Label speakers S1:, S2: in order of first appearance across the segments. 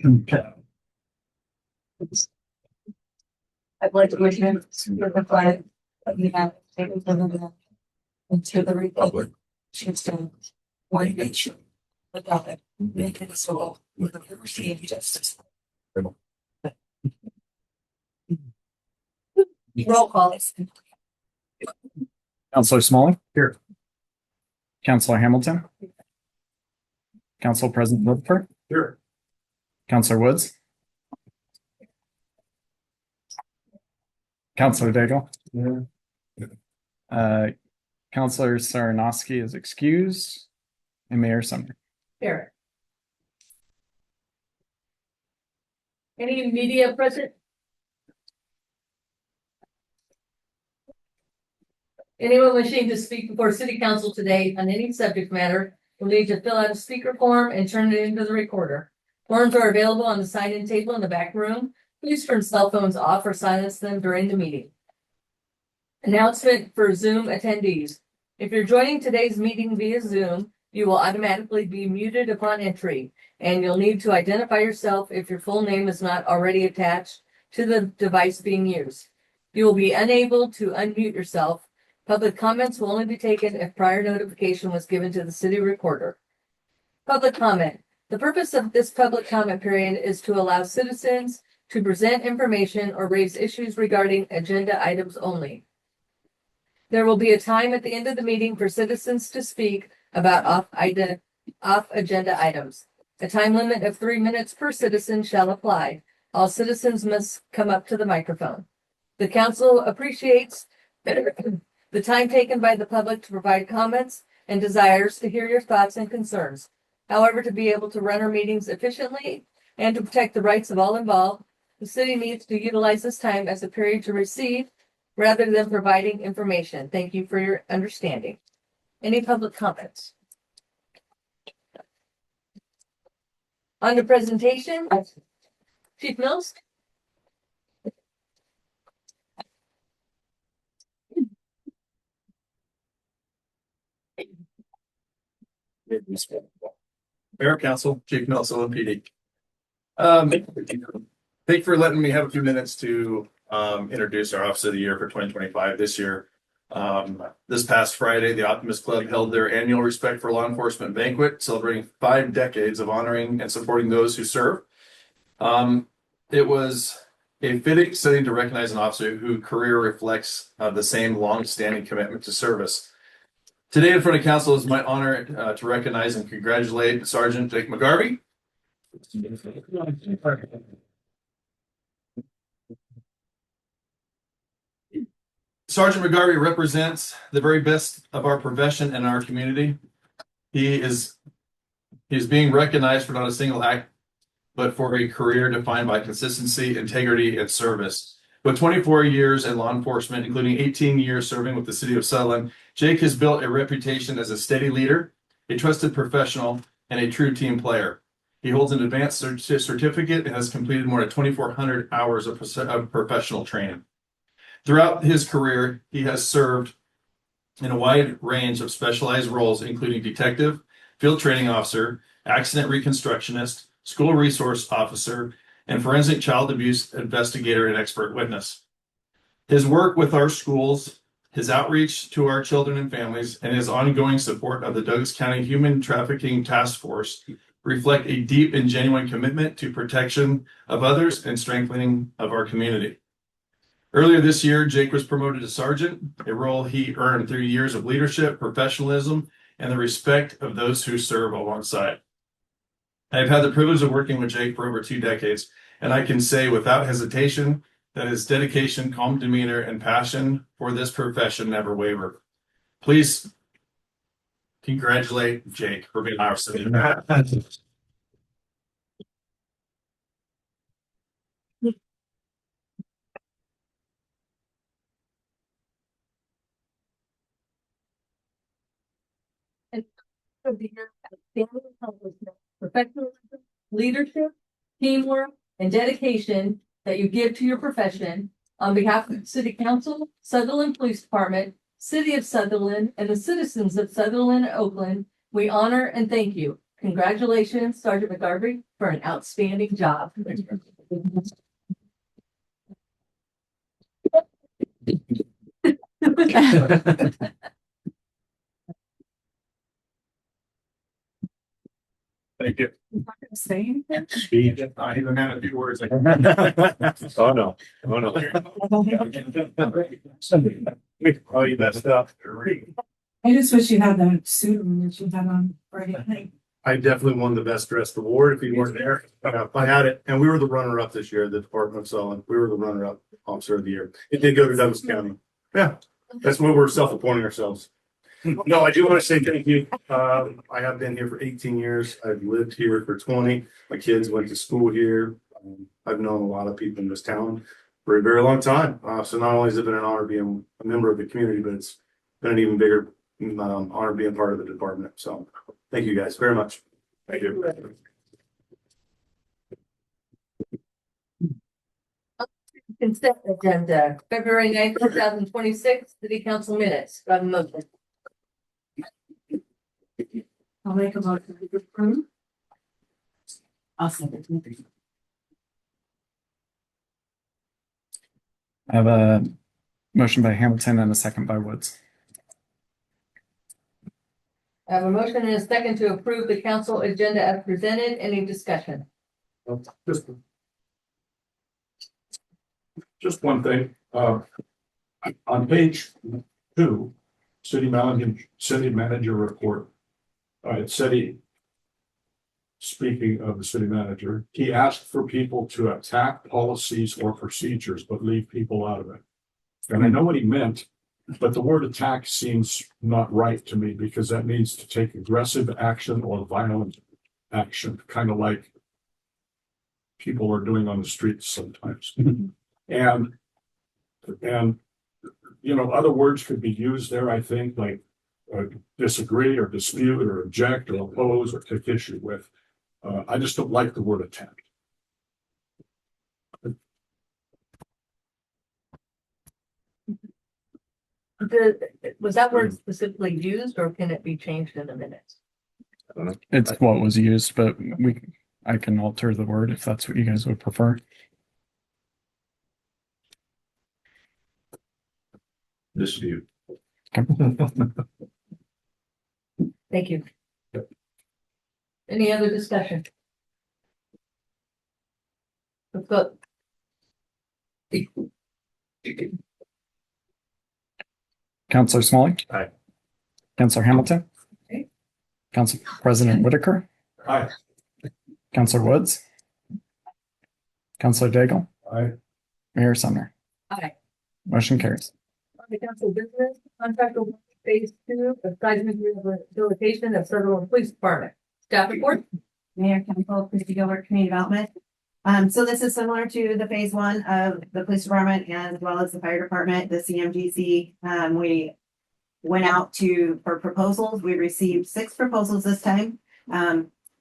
S1: Okay.
S2: I'd like to wish him to the flag of the United States of America and to the republic which stands one nation without it, making us all with liberty and justice. Roll call.
S1: Councilor Smalley. Here. Councilor Hamilton. Council President Rutherford.
S3: Here.
S1: Councilor Woods. Councilor Daigle. Councilor Saranowski is excused, and Mayor Sumner.
S2: Here. Any media present? Anyone wishing to speak before City Council today on any subject matter will need to fill out a speaker form and turn it into the recorder. Forms are available on the sign-in table in the back room. Please turn cell phones off or silence them during the meeting. Announcement for Zoom attendees. If you're joining today's meeting via Zoom, you will automatically be muted upon entry, and you'll need to identify yourself if your full name is not already attached to the device being used. You will be unable to unmute yourself. Public comments will only be taken if prior notification was given to the city recorder. Public comment. The purpose of this public comment period is to allow citizens to present information or raise issues regarding agenda items only. There will be a time at the end of the meeting for citizens to speak about off-agenda items. A time limit of 3 minutes per citizen shall apply. All citizens must come up to the microphone. The council appreciates the time taken by the public to provide comments and desires to hear your thoughts and concerns. However, to be able to run our meetings efficiently and to protect the rights of all involved, the city needs to utilize this time as a period to receive rather than providing information. Thank you for your understanding. Any public comments? On the presentation, Chief Mills.
S3: Mayor, Council, Chief Mills, OLCC. Thank you for letting me have a few minutes to introduce our Office of the Year for 2025 this year. This past Friday, the Optimist Club held their annual Respect for Law Enforcement banquet, celebrating 5 decades of honoring and supporting those who serve. It was a fitting setting to recognize an officer whose career reflects the same long-standing commitment to service. Today in front of council is my honor to recognize and congratulate Sergeant Jake McGarvey. Sergeant McGarvey represents the very best of our profession and our community. He is being recognized for not a single act, but for a career defined by consistency, integrity, and service. With 24 years in law enforcement, including 18 years serving with the city of Sutherlin, Jake has built a reputation as a steady leader, a trusted professional, and a true team player. He holds an advanced certificate and has completed more than 2,400 hours of professional training. Throughout his career, he has served in a wide range of specialized roles, including detective, field training officer, accident reconstructionist, school resource officer, and forensic child abuse investigator and expert witness. His work with our schools, his outreach to our children and families, and his ongoing support of the Douglas County Human Trafficking Task Force reflect a deep and genuine commitment to protection of others and strengthening of our community. Earlier this year, Jake was promoted to sergeant, a role he earned through years of leadership, professionalism, and the respect of those who serve alongside. I've had the privilege of working with Jake for over 2 decades, and I can say without hesitation that his dedication, calm demeanor, and passion for this profession never waver. Please congratulate Jake for being our city.
S2: Of the year, outstanding accomplishment, professionalism, leadership, teamwork, and dedication that you give to your profession. On behalf of the City Council, Sutherlin Police Department, City of Sutherlin, and the citizens of Sutherlin and Oakland, we honor and thank you. Congratulations, Sergeant McGarvey, for an outstanding job.
S4: Thank you.
S2: Saying
S4: Speech. I even had a few words. Oh, no. Oh, no. Oh, you messed up.
S5: I just wish you had that suit on that you had on Friday night.
S4: I definitely won the best dressed award if you weren't there. I had it, and we were the runner up this year, the Department of Sullivan. We were the runner up officer of the year. It did go to Douglas County. Yeah, that's what we're self-appointing ourselves. No, I do want to say thank you. I have been here for 18 years. I've lived here for 20. My kids went to school here. I've known a lot of people in this town for a very long time. So not only has it been an honor being a member of the community, but it's been an even bigger honor being part of the department. So thank you guys very much. Thank you.
S2: Consent agenda, February 9th, 2026, city council minutes. Do I have a motion?
S5: I'll make a motion to approve. I'll send it.
S1: I have a motion by Hamilton and a second by Woods.
S2: I have a motion and a second to approve the council agenda as presented. Any discussion?
S6: Just one thing, on page 2, city manager report. It said speaking of the city manager, he asked for people to attack policies or procedures, but leave people out of it. And I know what he meant, but the word attack seems not right to me because that means to take aggressive action or violent action, kind of like people are doing on the streets sometimes. And you know, other words could be used there, I think, like disagree or dispute or object or oppose or take issue with. I just don't like the word attack.
S2: Was that word specifically used or can it be changed in a minute?
S1: It's what was used, but I can alter the word if that's what you guys would prefer.
S6: Dispute.
S2: Thank you. Any other discussion? Let's vote.
S1: Councilor Smalley.
S4: Aye.
S1: Councilor Hamilton.
S2: Aye.
S1: Council President Whitaker.
S6: Aye.
S1: Councilor Woods. Councilor Daigle.
S6: Aye.
S1: Mayor Sumner.
S2: Aye.
S1: Motion carries.
S2: On the council business, contract award phase 2 of seismic rehabilitation of Sutherlin Police Department. Staff report.
S7: Mayor, Council, Christie Gilbert, Community Development. So this is similar to the phase 1 of the police department as well as the fire department, the CMGC. We went out for proposals. We received 6 proposals this time.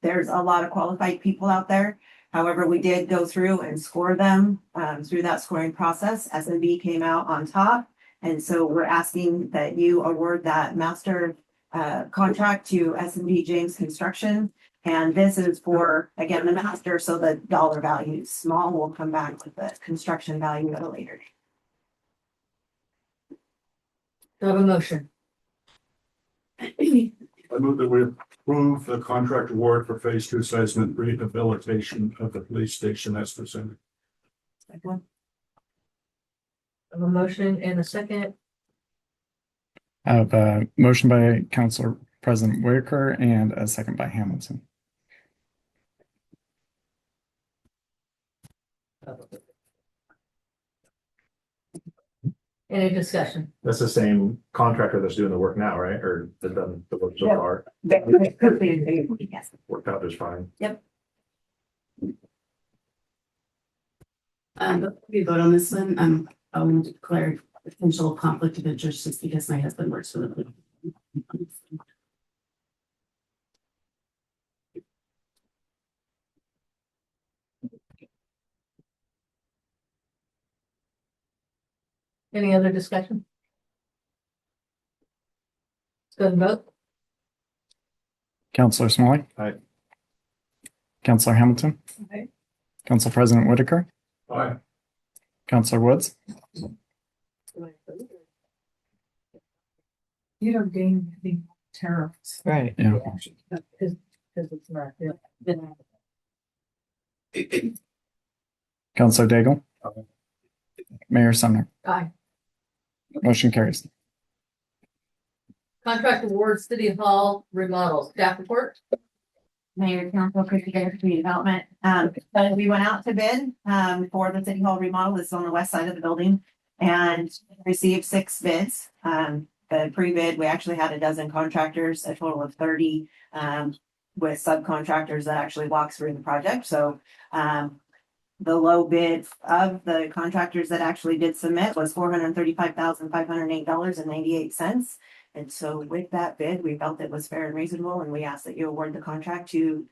S7: There's a lot of qualified people out there. However, we did go through and score them through that scoring process. S&B came out on top. And so we're asking that you award that master contract to S&B James Construction. And this is for, again, the master, so the dollar value is small. Will come back with the construction value at a later date.
S2: Do I have a motion?
S6: I move that we approve the contract award for phase 2 seismic rehabilitation of the police station as presented.
S2: I have a motion and a second.
S1: I have a motion by Councilor President Whitaker and a second by Hamilton.
S2: Any discussion?
S8: That's the same contractor that's doing the work now, right? Or has done the work so
S7: Yep.
S8: far,
S7: Yes.
S8: worked out just fine.
S5: Before we vote on this one, I want to declare potential conflict of interest just because my husband works for the police.
S2: Any other discussion? Let's go and vote.
S1: Councilor Smalley.
S4: Aye.
S1: Counselor Hamilton.
S2: Aye.
S1: Council President Whitaker.
S6: Aye.
S1: Counselor Woods.
S2: You don't gain the tariffs.
S9: Right.
S1: Yeah.
S2: Because it's not.
S1: Counselor Daigle. Mayor Sumner.
S2: Aye.
S1: Motion carries.
S2: Contract award City Hall remodel. Staff report.
S7: Mayor, Council, Community Development. So we went out to bid, for the City Hall remodel. This is on the west side of the building and received 6 bids. The pre-bid, we actually had a dozen contractors, a total of 30, with subcontractors that actually walked through the project. So, the low bid of the contractors that actually did submit was $435,508.98. And so with that bid, we felt it was fair and reasonable, and we asked that you award the contract to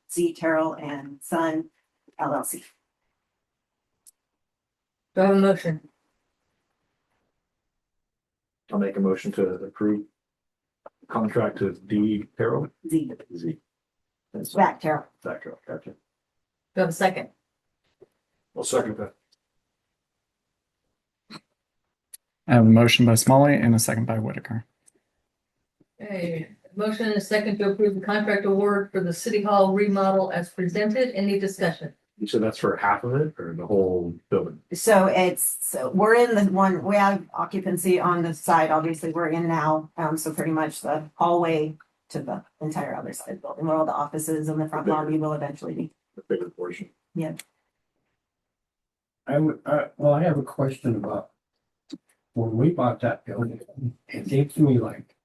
S7: C. Terrell and Son LLC.
S2: Do I have a motion?
S8: I'll make a motion to approve contract to D Terrell.
S7: Z.
S8: Z.
S7: Back Terrell.
S8: Zach Terrell, gotcha.
S2: Do I have a second?
S6: I'll second that.
S1: I have a motion by Smalley and a second by Whitaker.
S2: Okay, motion and a second to approve the contract award for the City Hall remodel as presented. Any discussion?
S8: You said that's for half of it or the whole building?
S7: So we're in the one, we have occupancy on the side, obviously we're in now. So pretty much the hallway to the entire other side of the building, where all the offices and the front lobby will eventually be.
S8: The bigger portion.
S10: I have a question about when we bought that building, it seems to me like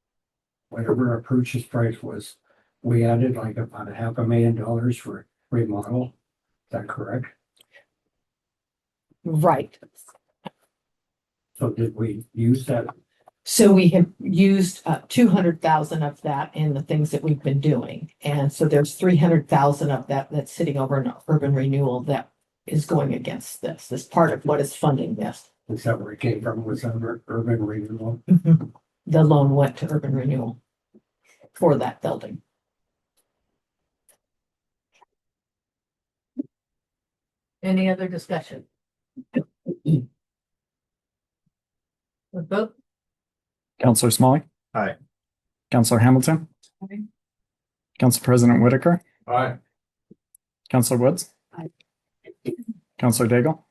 S10: whatever our purchase price was, we added like about $500,000 for remodel. Is that correct?
S9: Right.
S10: So did we use that?
S9: So we have used 200,000 of that in the things that we've been doing. And so there's 300,000 of that that's sitting over in urban renewal that is going against this. This part of what is funding this.
S10: Is that where it came from? Was that urban renewal?
S9: The loan went to urban renewal for that building.
S2: Any other discussion? Let's vote.
S1: Counselor Smalley.
S8: Aye.
S1: Counselor Hamilton.
S2: Aye.
S1: Council President Whitaker.
S6: Aye.
S1: Counselor Woods.
S2: Aye.
S1: Counselor Daigle.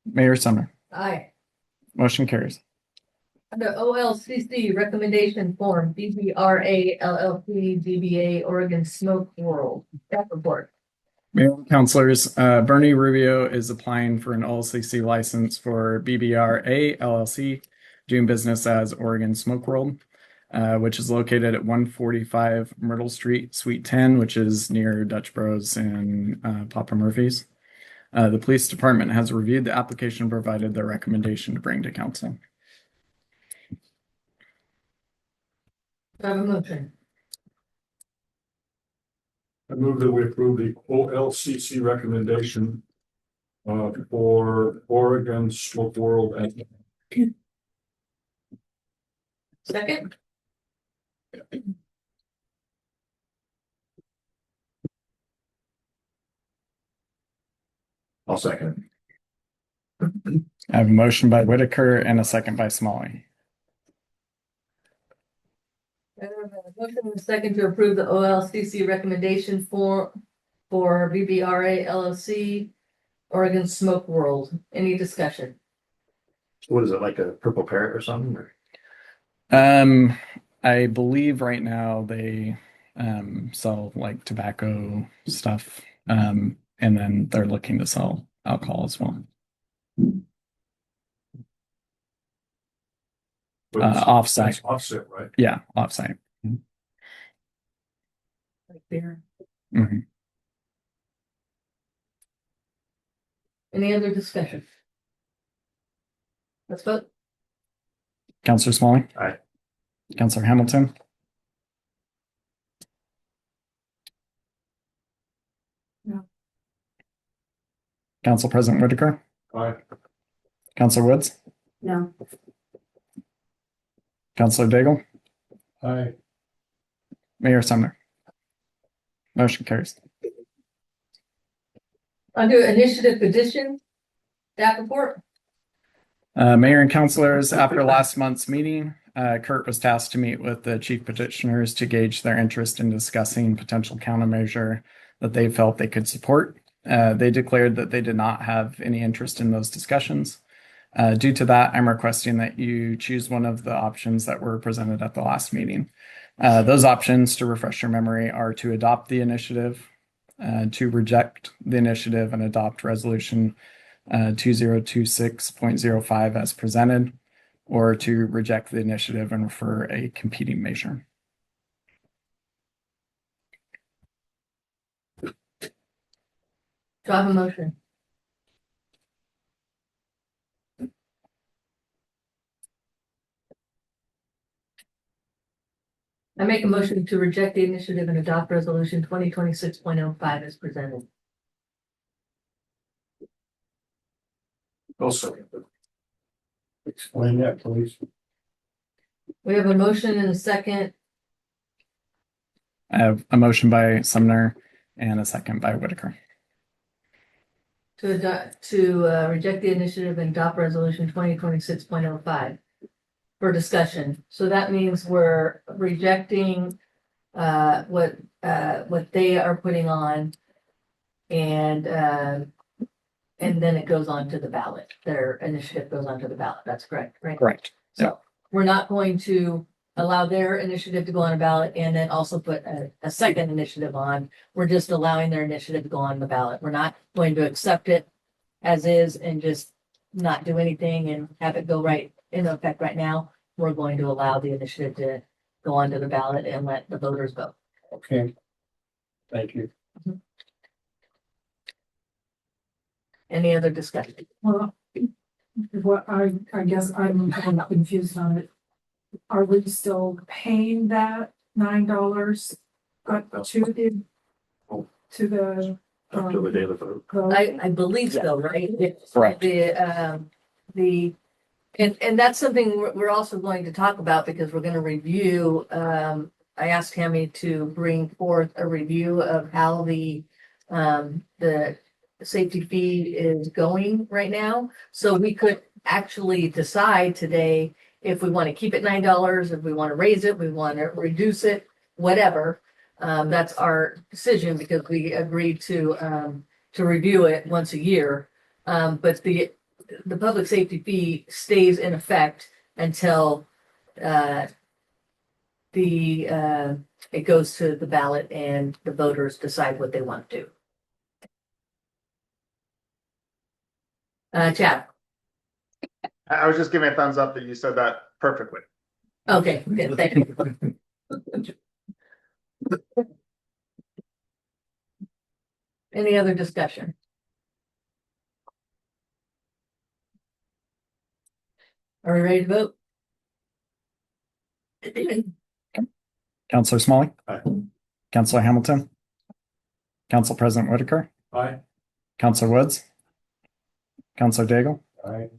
S1: Mayor Sumner.
S2: Aye.
S1: Motion carries.
S2: Under OLCC recommendation form, BBRA LLP DBA Oregon Smoke World. Staff report.
S1: Mayor and Councilors, Bernie Rubio is applying for an OLCC license for BBRA LLC, doing business as Oregon Smoke World, which is located at 145 Myrtle Street, Suite 10, which is near Dutch Bros and Papa Murphy's. The police department has reviewed the application and provided their recommendation to bring to council.
S2: Do I have a motion?
S6: I move that we approve the OLCC recommendation for Oregon Smoke World and
S2: Second?
S8: I'll second.
S1: I have a motion by Whitaker and a second by Smalley.
S2: I have a motion and a second to approve the OLCC recommendation for BBRA LLC, Oregon Smoke World. Any discussion?
S8: What is it, like a purple parrot or something? Or?
S1: I believe right now they sell like tobacco stuff, and then they're looking to sell alcohol as well. Offsite.
S6: That's offset, right?
S1: Yeah, offsite.
S2: Like beer.
S1: Mhm.
S2: Any other discussion? Let's vote.
S1: Counselor Smalley.
S8: Aye.
S1: Counselor Hamilton.
S2: No.
S1: Council President Whitaker.
S6: Aye.
S1: Counselor Woods.
S7: No.
S1: Counselor Daigle.
S10: Aye.
S1: Mayor Sumner. Motion carries.
S2: Under initiative petition, staff report.
S1: Mayor and councilors, after last month's meeting, Kurt was tasked to meet with the chief petitioners to gauge their interest in discussing potential countermeasure that they felt they could support. They declared that they did not have any interest in those discussions. Due to that, I'm requesting that you choose one of the options that were presented at the last meeting. Those options, to refresh your memory, are to adopt the initiative, to reject the initiative and adopt resolution 2026.05 as presented, or to reject the initiative and refer a competing measure.
S2: Do I have a motion? I make a motion to reject the initiative and adopt resolution 2026.05 as presented.
S6: Also,
S10: Explain that, please.
S2: We have a motion and a second.
S1: I have a motion by Sumner and a second by Whitaker.
S2: To reject the initiative and adopt resolution 2026.05 for discussion. So that means we're rejecting what they are putting on, and then it goes on to the ballot. Their initiative goes onto the ballot. That's correct, right?
S1: Correct.
S2: So we're not going to allow their initiative to go on a ballot and then also put a second initiative on. We're just allowing their initiative to go on the ballot. We're not going to accept it as is and just not do anything and have it go right into effect right now. We're going to allow the initiative to go onto the ballot and let the voters vote.
S10: Okay. Thank you.
S2: Any other discussion?
S11: Well, what I guess I'm kind of confused on it. Are we still paying that $9 to the
S8: Up to the day of the vote.
S2: I believe so, right?
S1: Correct.
S2: And that's something we're also going to talk about because we're going to review. I asked Tammy to bring forth a review of how the safety fee is going right now. So we could actually decide today if we want to keep it $9, if we want to raise it, we want to reduce it, whatever. That's our decision because we agreed to review it once a year. But the public safety fee stays in effect until it goes to the ballot and the voters decide what they want to do. Chad.
S12: I was just giving a thumbs up that you said that perfectly.
S2: Okay, good, thank you. Any other discussion? Are we ready to vote?
S1: Councilor Smalley.
S6: Aye.
S1: Councilor Hamilton. Council President Whitaker.
S6: aye.
S1: Councilor Woods. Councilor Daigle.
S10: Aye.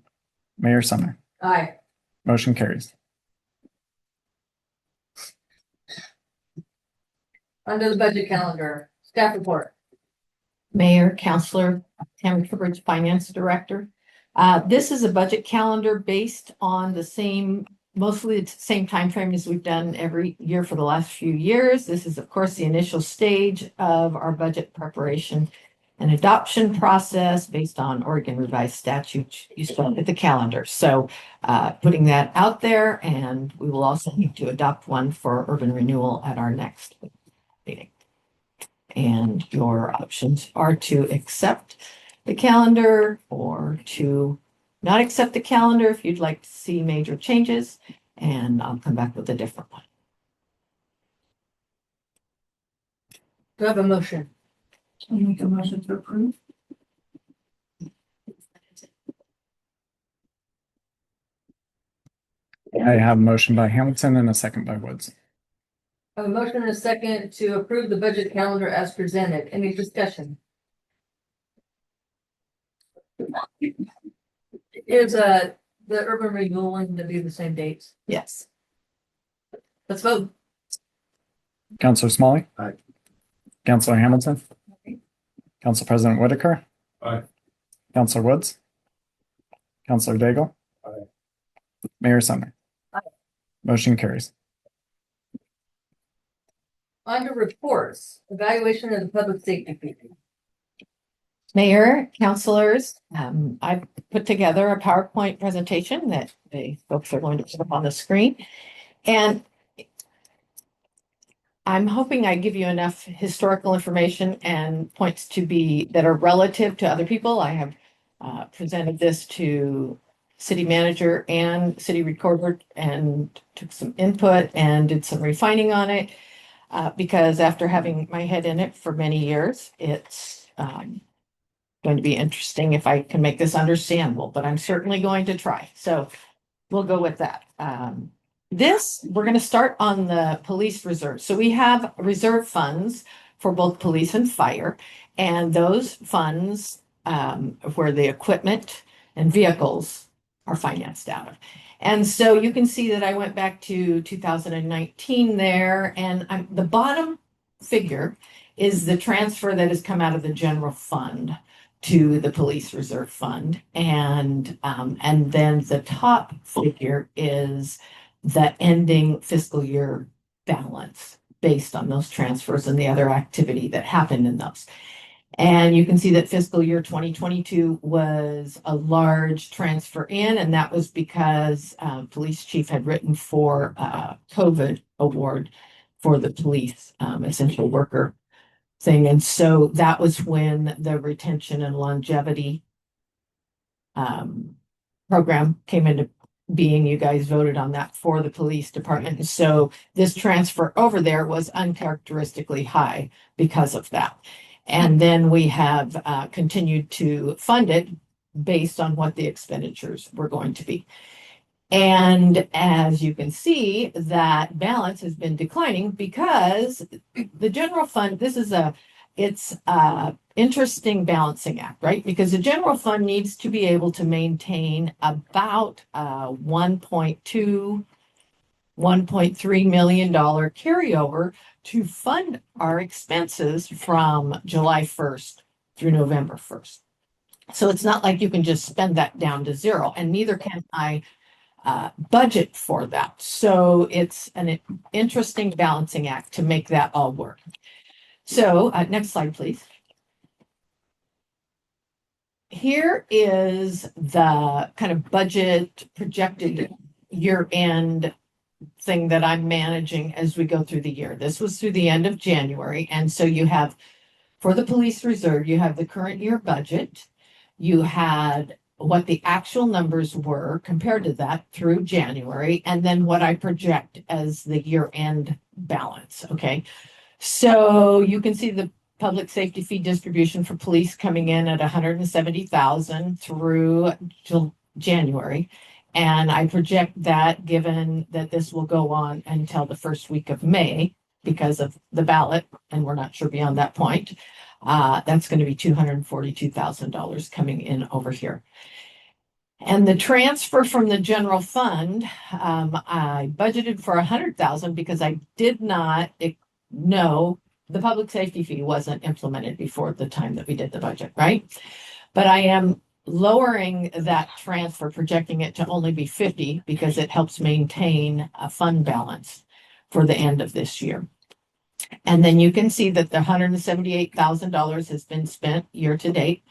S1: Mayor Sumner.
S2: Aye.
S1: Motion carries.
S2: Under the budget calendar, staff report.
S9: Mayor, Councilor, Tammy Kibbridge, Finance Director. This is a budget calendar based on mostly the same timeframe as we've done every year for the last few years. This is, of course, the initial stage of our budget preparation and adoption process based on Oregon revised statute. You start at the calendar. So putting that out there, and we will also need to adopt one for urban renewal at our next meeting. And your options are to accept the calendar or to not accept the calendar if you'd like to see major changes, and I'll come back with a different one.
S2: Do I have a motion?
S11: I make a motion to approve.
S1: I have a motion by Hamilton and a second by Woods.
S2: I have a motion and a second to approve the budget calendar as presented. Any discussion? Is the urban renewal one to be the same dates?
S9: Yes.
S2: Let's vote.
S1: Councilor Smalley.
S6: Aye.
S1: Counselor Hamilton. Council President Whitaker.
S6: Aye.
S1: Counselor Woods. Counselor Daigle.
S6: Aye.
S1: Mayor Summer.
S2: Aye.
S1: Motion carries.
S2: Under reports, evaluation of the public safety fee.
S9: Mayor, councilors, I've put together a PowerPoint presentation that the folks are going to put up on the screen. And I'm hoping I give you enough historical information and points that are relative to other people. I have presented this to city manager and city recorder and took some input and did some refining on it. Because after having my head in it for many years, it's going to be interesting if I can make this understandable, but I'm certainly going to try. So we'll go with that. We're going to start on the police reserve. So we have reserve funds for both police and fire, and those funds where the equipment and vehicles are financed out of. And so you can see that I went back to 2019 there, and the bottom figure is the transfer that has come out of the general fund to the police reserve fund. And then the top figure is the ending fiscal year balance based on those transfers and the other activity that happened in those. And you can see that fiscal year 2022 was a large transfer in, and that was because police chief had written for a COVID award for the police essential worker thing. And so that was when the retention and longevity program came into being. You guys voted on that for the police department. And so this transfer over there was uncharacteristically high because of that. And then we have continued to fund it based on what the expenditures were going to be. And as you can see, that balance has been declining because the general fund, it's a interesting balancing act, right? Because the general fund needs to be able to maintain about $1.3 million carryover to fund our expenses from July 1st through November 1st. So it's not like you can just spend that down to zero, and neither can I budget for that. So it's an interesting balancing act to make that all work. So next slide, please. Here is the kind of budget projected year-end thing that I'm managing as we go through the year. This was through the end of January. And so you have, for the police reserve, you have the current year budget. You had what the actual numbers were compared to that through January, and then what I project as the year-end balance, okay? So you can see the public safety fee distribution for police coming in at 170,000 through January. And I project that, given that this will go on until the first week of May because of the ballot, and we're not sure beyond that point, that's going to be $242,000 coming in over here. And the transfer from the general fund, I budgeted for 100,000 because I did not know the public safety fee wasn't implemented before the time that we did the budget, right? But I am lowering that transfer, projecting it to only be 50 because it helps maintain a fund balance for the end of this year. And then you can see that the $178,000 has been spent year to date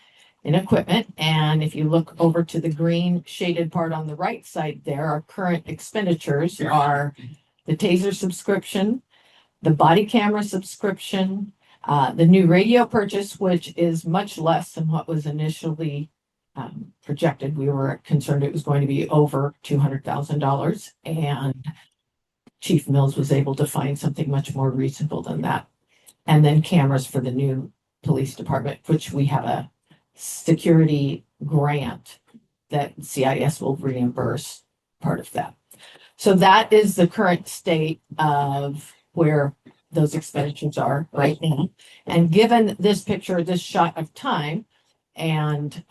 S9: in equipment. And if you look over to the green shaded part on the right side there, our current expenditures are the taser subscription, the body camera subscription, the new radio purchase, which is much less than what was initially projected. We were concerned it was going to be over $200,000, and Chief Mills was able to find something much more reasonable than that. And then cameras for the new police department, which we have a security grant that CIS will reimburse part of that. So that is the current state of where those expenditures are right now. And given this picture, this shot of time, and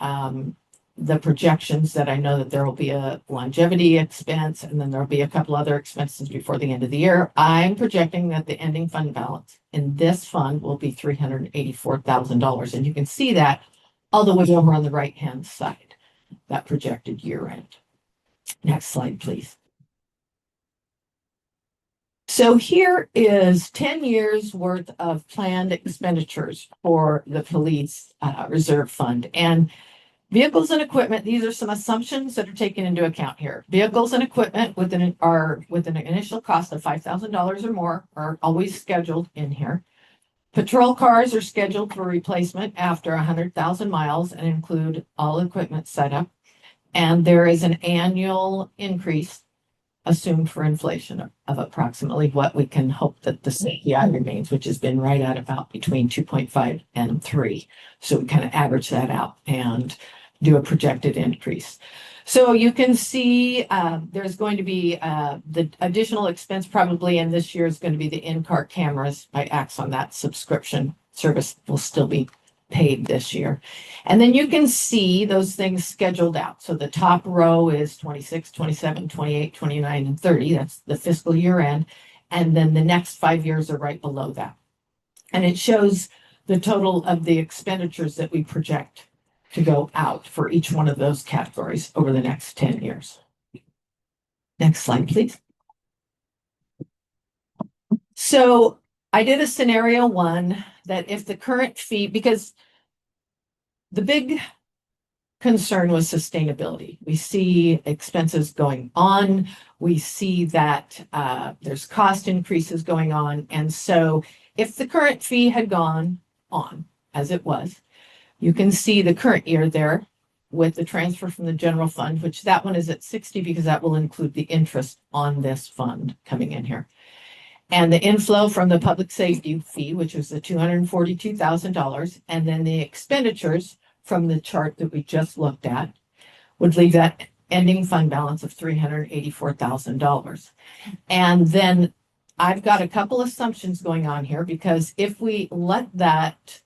S9: the projections that I know that there will be a longevity expense and then there'll be a couple other expenses before the end of the year. I'm projecting that the ending fund balance in this fund will be $384,000. And you can see that all the way over on the right-hand side, that projected year end. Next slide, please. So here is 10 years worth of planned expenditures for the police reserve fund. And vehicles and equipment, these are some assumptions that are taken into account here. Vehicles and equipment with an initial cost of $5,000 or more are always scheduled in here. Patrol cars are scheduled for replacement after 100,000 miles and include all equipment setup. And there is an annual increase assumed for inflation of approximately what we can hope that the CPI remains, which has been right at about between 2.5 and 3. So we kind of average that out and do a projected increase. So you can see there's going to be the additional expense probably in this year is going to be the in-car cameras by Axon. That subscription service will still be paid this year. And then you can see those things scheduled out. So the top row is 26, 27, 28, 29, and 30. That's the fiscal year end. And then the next 5 years are right below that. And it shows the total of the expenditures that we project to go out for each one of those categories over the next 10 years. Next slide, please. So I did a scenario one that if the current fee, because the big concern was sustainability. We see expenses going on. We see that there's cost increases going on. And so if the current fee had gone on as it was, you can see the current year there with the transfer from the general fund, which that one is at 60 because that will include the interest on this fund coming in here. And the inflow from the public safety fee, which was the $242,000, and then the expenditures from the chart that we just looked at would leave that ending fund balance of $384,000. And then I've got a couple assumptions going on here because if we let that,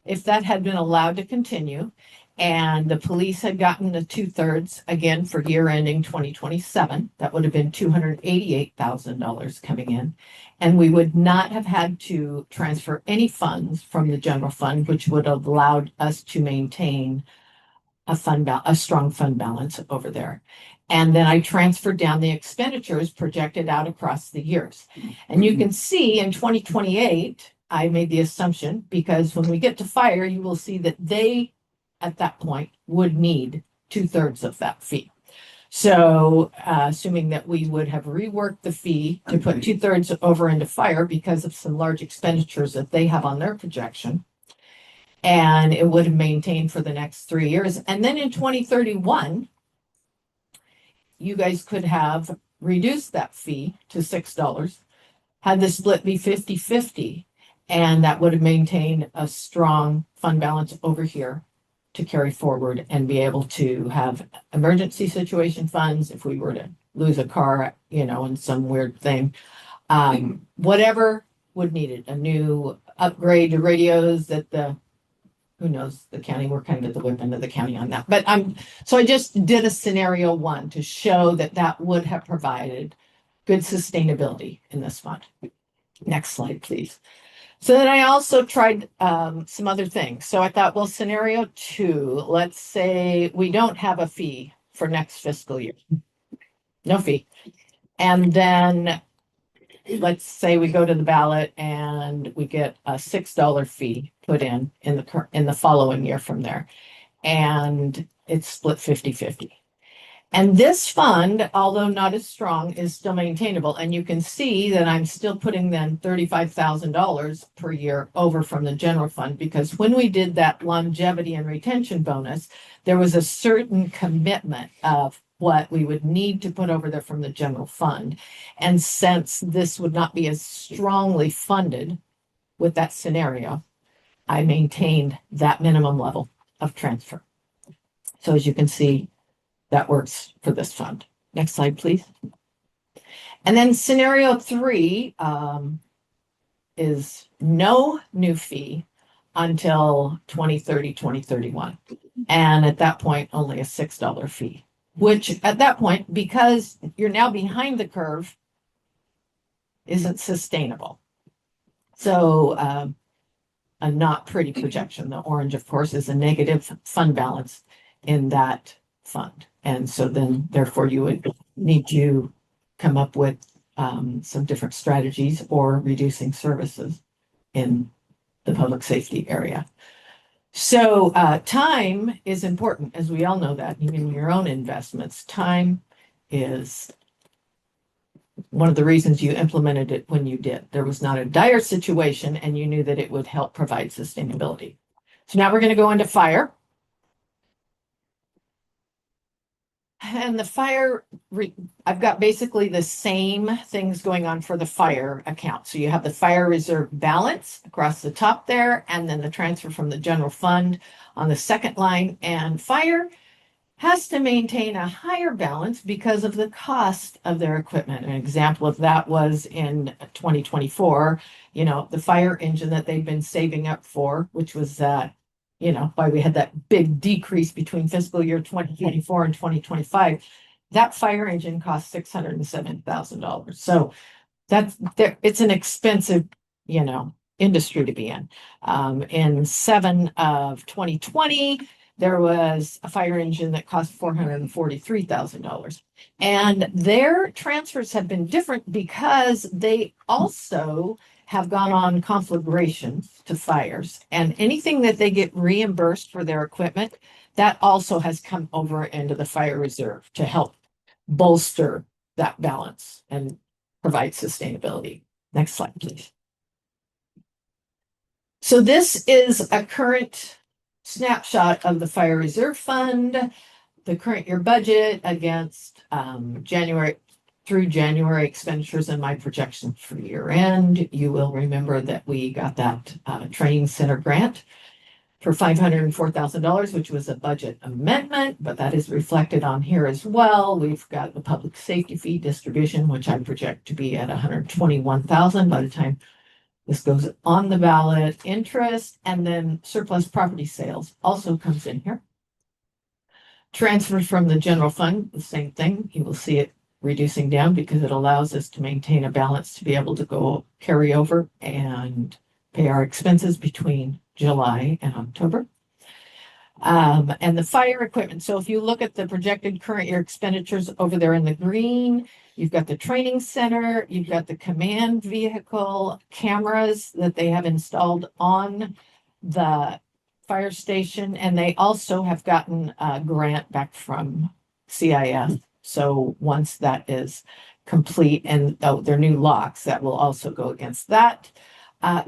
S9: if that had been allowed to continue and the police had gotten the 2/3 again for year ending 2027, that would have been $288,000 coming in. And we would not have had to transfer any funds from the general fund, which would have allowed us to maintain a strong fund balance over there. And then I transferred down the expenditures projected out across the years. And you can see in 2028, I made the assumption because when we get to fire, you will see that they, at that point, would need 2/3 of that fee. So assuming that we would have reworked the fee to put 2/3 over into fire because of some large expenditures that they have on their projection, and it would have maintained for the next 3 years. And then in 2031, you guys could have reduced that fee to $6, had the split be 50-50, and that would have maintained a strong fund balance over here to carry forward and be able to have emergency situation funds if we were to lose a car, in some weird thing. Whatever would need it, a new upgrade to radios that who knows, the county, we're kind of at the whip end of the county on that. But so I just did a scenario one to show that that would have provided good sustainability in this fund. Next slide, please. So then I also tried some other things. So I thought, well, scenario two, let's say we don't have a fee for next fiscal year. No fee. And then let's say we go to the ballot and we get a $6 fee put in the following year from there. And it's split 50-50. And this fund, although not as strong, is still maintainable. And you can see that I'm still putting then $35,000 per year over from the general fund, because when we did that longevity and retention bonus, there was a certain commitment of what we would need to put over there from the general fund. And since this would not be as strongly funded with that scenario, I maintained that minimum level of transfer. So as you can see, that works for this fund. Next slide, please. And then scenario three is no new fee until 2030, 2031. And at that point, only a $6 fee, which at that point, because you're now behind the curve, isn't sustainable. So a not pretty projection. The orange, of course, is a negative fund balance in that fund. And so then therefore you would need to come up with some different strategies or reducing services in the public safety area. So time is important, as we all know that, even in your own investments. Time is one of the reasons you implemented it when you did. There was not a dire situation and you knew that it would help provide sustainability. So now we're going to go into fire. And the fire, I've got basically the same things going on for the fire account. So you have the fire reserve balance across the top there, and then the transfer from the general fund on the second line. And fire has to maintain a higher balance because of the cost of their equipment. An example of that was in 2024, the fire engine that they've been saving up for, which was why we had that big decrease between fiscal year 2024 and 2025. That fire engine cost $607,000. So it's an expensive, industry to be in. In 7 of 2020, there was a fire engine that cost $443,000. And their transfers have been different because they also have gone on conflagrations to fires, and anything that they get reimbursed for their equipment, that also has come over into the fire reserve to help bolster that balance and provide sustainability. Next slide, please. So this is a current snapshot of the fire reserve fund, the current year budget against January through January expenditures and my projections for year end. You will remember that we got that training center grant for $504,000, which was a budget amendment, but that is reflected on here as well. We've got the public safety fee distribution, which I project to be at $121,000 by the time this goes on the ballot. Interest, and then surplus property sales also comes in here. Transfers from the general fund, the same thing. You will see it reducing down because it allows us to maintain a balance to be able to go carry over and pay our expenses between July and October. And the fire equipment. So if you look at the projected current year expenditures over there in the green, you've got the training center, you've got the command vehicle cameras that they have installed on the fire station. And they also have gotten a grant back from CIF. So once that is complete and their new locks, that will also go against that.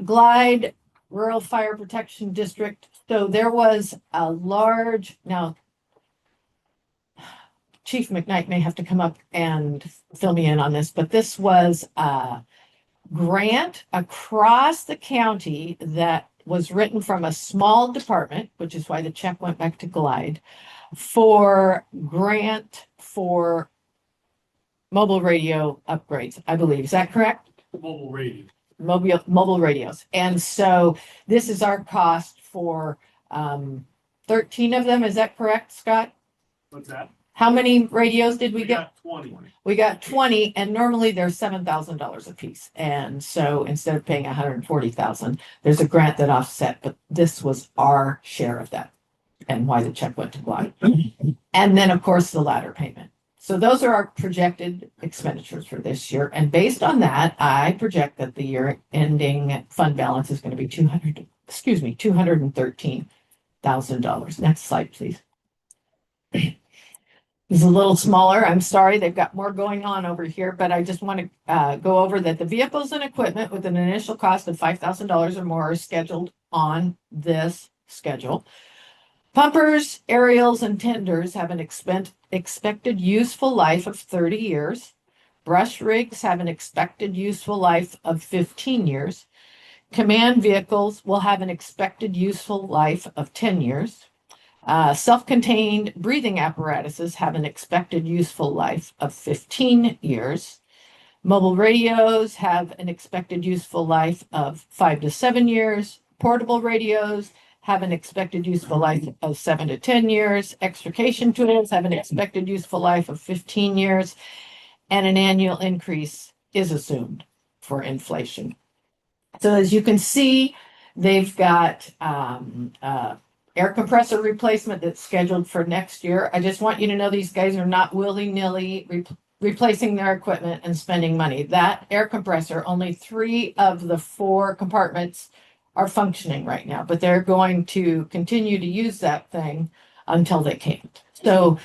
S9: Glide, Rural Fire Protection District. So there was a large, now Chief McKnight may have to come up and fill me in on this, but this was a grant across the county that was written from a small department, which is why the check went back to Glide, for grant for mobile radio upgrades, I believe. Is that correct?
S6: Mobile radio.
S9: Mobile radios. And so this is our cost for 13 of them. Is that correct, Scott?
S6: What's that?
S9: How many radios did we get?
S6: 20.
S9: We got 20, and normally they're $7,000 a piece. And so instead of paying $140,000, there's a grant that offset, but this was our share of that and why the check went to Glide. And then, of course, the ladder payment. So those are our projected expenditures for this year. And based on that, I project that the year ending fund balance is going to be $213,000. Next slide, please. It's a little smaller. I'm sorry, they've got more going on over here, but I just want to go over that the vehicles and equipment with an initial cost of $5,000 or more are scheduled on this schedule. Pumpers, aerials, and tenders have an expected useful life of 30 years. Brush rigs have an expected useful life of 15 years. Command vehicles will have an expected useful life of 10 years. Self-contained breathing apparatuses have an expected useful life of 15 years. Mobile radios have an expected useful life of 5 to 7 years. portable radios have an expected useful life of 7 to 10 years. Extrication tools have an expected useful life of 15 years. And an annual increase is assumed for inflation. So as you can see, they've got air compressor replacement that's scheduled for next year. I just want you to know these guys are not willy-nilly replacing their equipment and spending money. That air compressor, only 3 of the 4 compartments are functioning right now, but they're going to continue to use that thing until they can't. So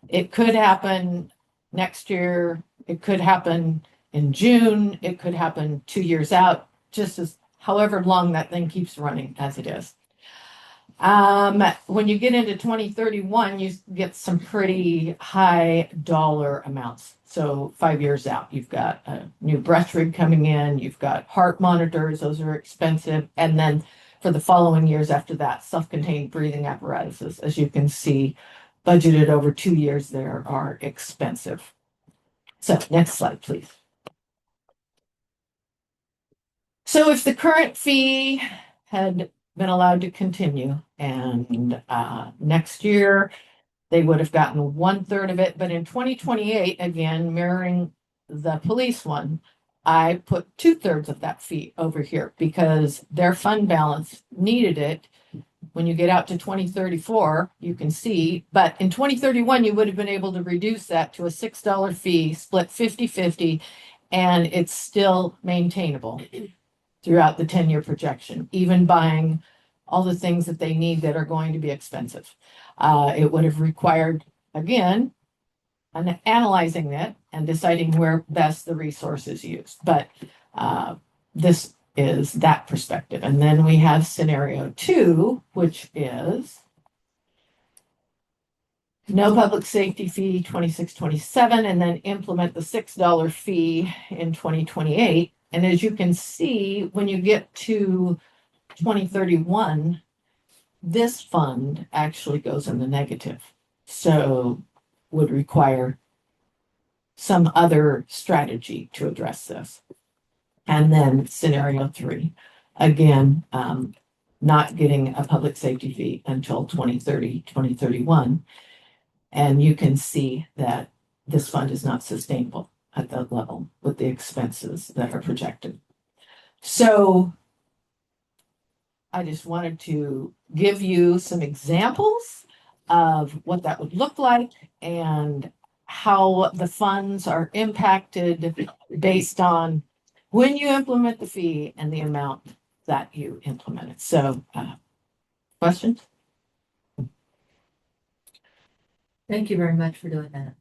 S9: it could happen next year. It could happen in June. It could happen 2 years out, just as however long that thing keeps running as it is. When you get into 2031, you get some pretty high dollar amounts. So 5 years out, you've got a new breath rig coming in, you've got heart monitors, those are expensive. And then for the following years after that, self-contained breathing apparatuses, as you can see, budgeted over 2 years there, are expensive. So next slide, please. So if the current fee had been allowed to continue and next year they would have gotten 1/3 of it, but in 2028, again, mirroring the police one, I put 2/3 of that fee over here because their fund balance needed it. When you get out to 2034, you can see, but in 2031, you would have been able to reduce that to a $6 fee, split 50-50, and it's still maintainable throughout the 10-year projection, even buying all the things that they need that are going to be expensive. It would have required, again, analyzing it and deciding where best the resource is used. But this is that perspective. And then we have scenario 2, which is no public safety fee 26-27, and then implement the $6 fee in 2028. And as you can see, when you get to 2031, this fund actually goes in the negative. So would require some other strategy to address this. And then scenario 3, again, not getting a public safety fee until 2030, 2031. And you can see that this fund is not sustainable at that level with the expenses that are projected. So I just wanted to give you some examples of what that would look like and how the funds are impacted based on when you implement the fee and the amount that you implement it. So, questions?
S2: Thank you very much for doing that.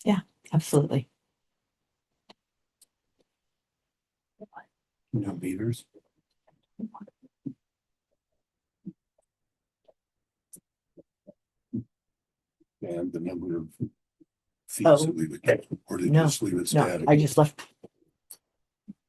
S9: Yeah, absolutely.
S6: No meters. And the number of fees that we would get, or did you
S9: No,
S6: just leave it
S9: No,
S6: static?
S9: I just left.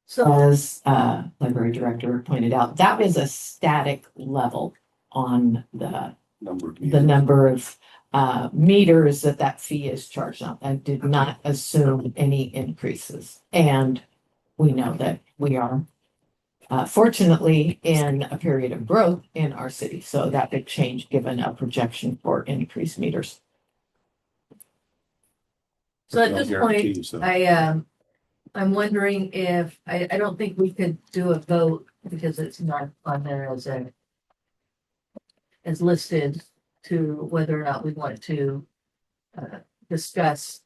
S2: So,
S9: As library director pointed out, that was a static level on the
S6: Number of
S9: the
S6: meters.
S9: number of meters that fee is charged on. I did not assume any increases. And we know that we are fortunately in a period of growth in our city. So that could change given a projection for increased meters.
S2: so at
S6: No
S2: this
S6: guarantees,
S2: point,
S6: though.
S2: I'm wondering if, I don't think we could do a vote because it's not on there as listed to whether or not we want to discuss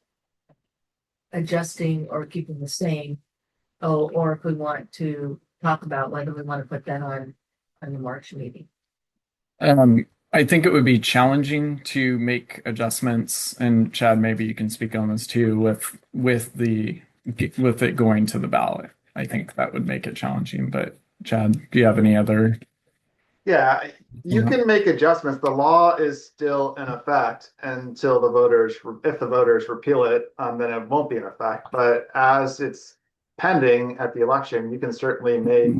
S2: adjusting or keeping the same. Oh, or if we want to talk about whether we want to put that on the March meeting.
S1: I think it would be challenging to make adjustments, and Chad, maybe you can speak on this too, with it going to the ballot. I think that would make it challenging. But Chad, do you have any other?
S12: Yeah, you can make adjustments. The law is still in effect until if the voters repeal it, then it won't be in effect. But as it's pending at the election, you can certainly make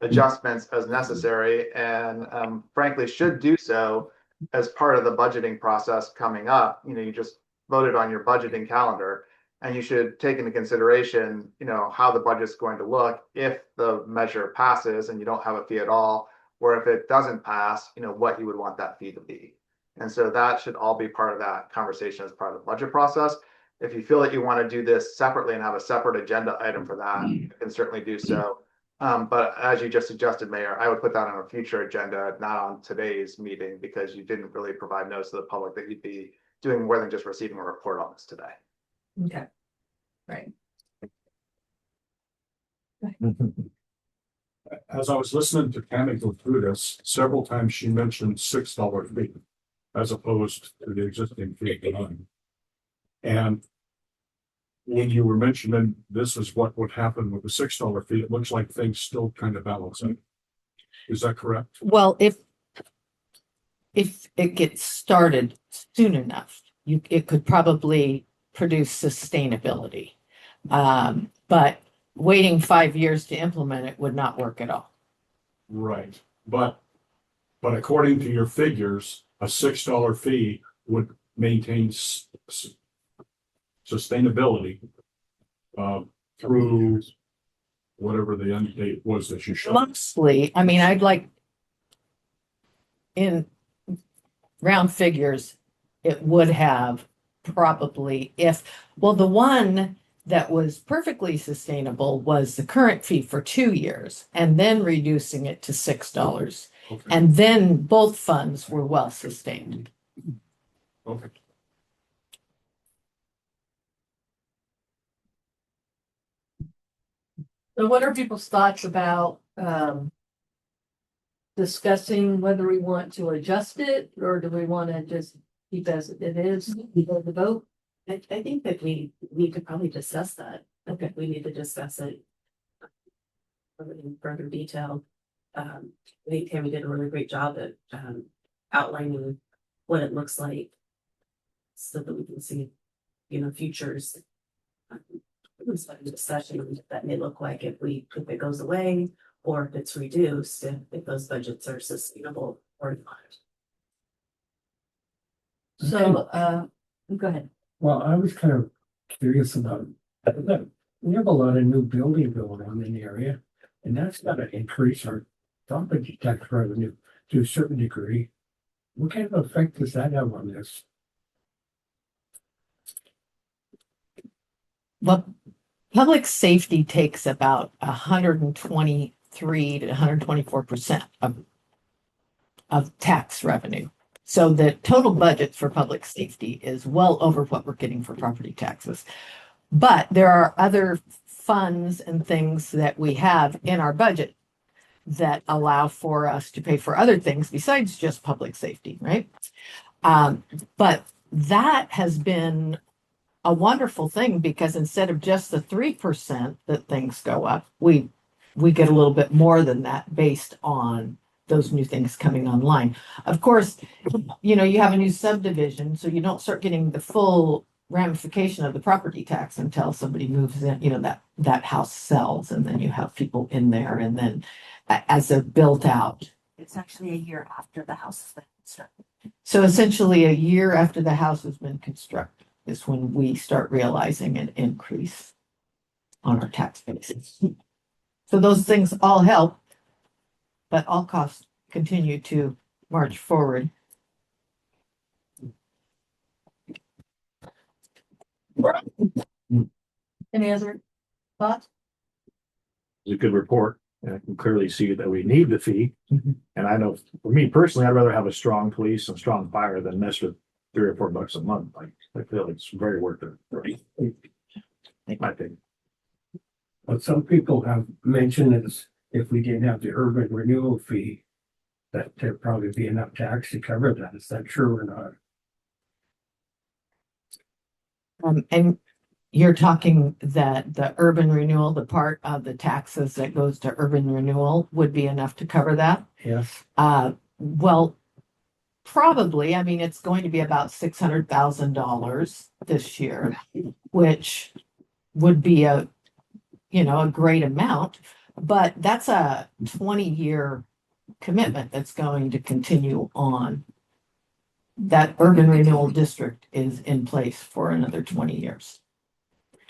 S12: adjustments as necessary, and frankly should do so as part of the budgeting process coming up. You just voted on your budgeting calendar. And you should take into consideration, how the budget's going to look if the measure passes and you don't have a fee at all, or if it doesn't pass, what you would want that fee to be. And so that should all be part of that conversation as part of the budget process. If you feel that you want to do this separately and have a separate agenda item for that, you can certainly do so. But as you just suggested, Mayor, I would put that on a future agenda, not on today's meeting, because you didn't really provide notice to the public that you'd be doing more than just receiving a report on this today.
S2: Okay. Right.
S6: As I was listening to Tammy go through this, several times she mentioned $6 fee as opposed to the existing fee of $9. And when you were mentioning this is what would happen with the $6 fee, it looks like things still kind of balance out. Is that correct?
S9: Well, if it gets started soon enough, it could probably produce sustainability. But waiting 5 years to implement it would not work at all.
S6: Right. But according to your figures, a $6 fee would maintain sustainability through whatever the end date was that you showed.
S9: Mostly, I mean, I'd like in round figures, it would have probably the one that was perfectly sustainable was the current fee for 2 years and then reducing it to $6.
S6: Okay.
S9: And then both funds were well sustained.
S6: Okay.
S2: So what are people's thoughts about discussing whether we want to adjust it, or do we want to just keep as it is, before the vote?
S5: I think that we need to probably discuss that. Okay, we need to discuss it in further detail. I think Tammy did a really great job at outlining what it looks like so that we can see, futures. Discussion that may look like if it goes away or if it's reduced, if those budgets are sustainable or not.
S2: So, go ahead.
S10: Well, I was kind of curious about that. We have a lot of new building going on in the area, and that's got to increase our property tax revenue to a certain degree. What kind of effect does that have on this?
S9: Well, public safety takes about 123 to 124% of tax revenue. So the total budget for public safety is well over what we're getting for property taxes. But there are other funds and things that we have in our budget that allow for us to pay for other things besides just public safety, right? But that has been a wonderful thing because instead of just the 3% that things go up, we get a little bit more than that based on those new things coming online. Of course, you have a new subdivision, so you don't start getting the full ramification of the property tax until somebody moves in, that house sells and then you have people in there and then as they're built out.
S5: It's actually a year after the house has been constructed.
S9: So essentially a year after the house has been constructed is when we start realizing an increase on our tax basis. So those things all help, but all costs continue to march forward.
S2: Any other thoughts?
S8: It's a good report, and I can clearly see that we need the fee. And I know for me personally, I'd rather have a strong police and strong fire than mess with $3 or $4 a month. I feel it's very worth it. Right? My opinion.
S10: What some people have mentioned is if we didn't have the urban renewal fee, that there'd probably be enough tax to cover that. Is that true or not?
S9: And you're talking that the urban renewal, the part of the taxes that goes to urban renewal would be enough to cover that?
S10: Yes.
S9: Well, probably. I mean, it's going to be about $600,000 this year, which would be a great amount, but that's a 20-year commitment that's going to continue on. That urban renewal district is in place for another 20 years.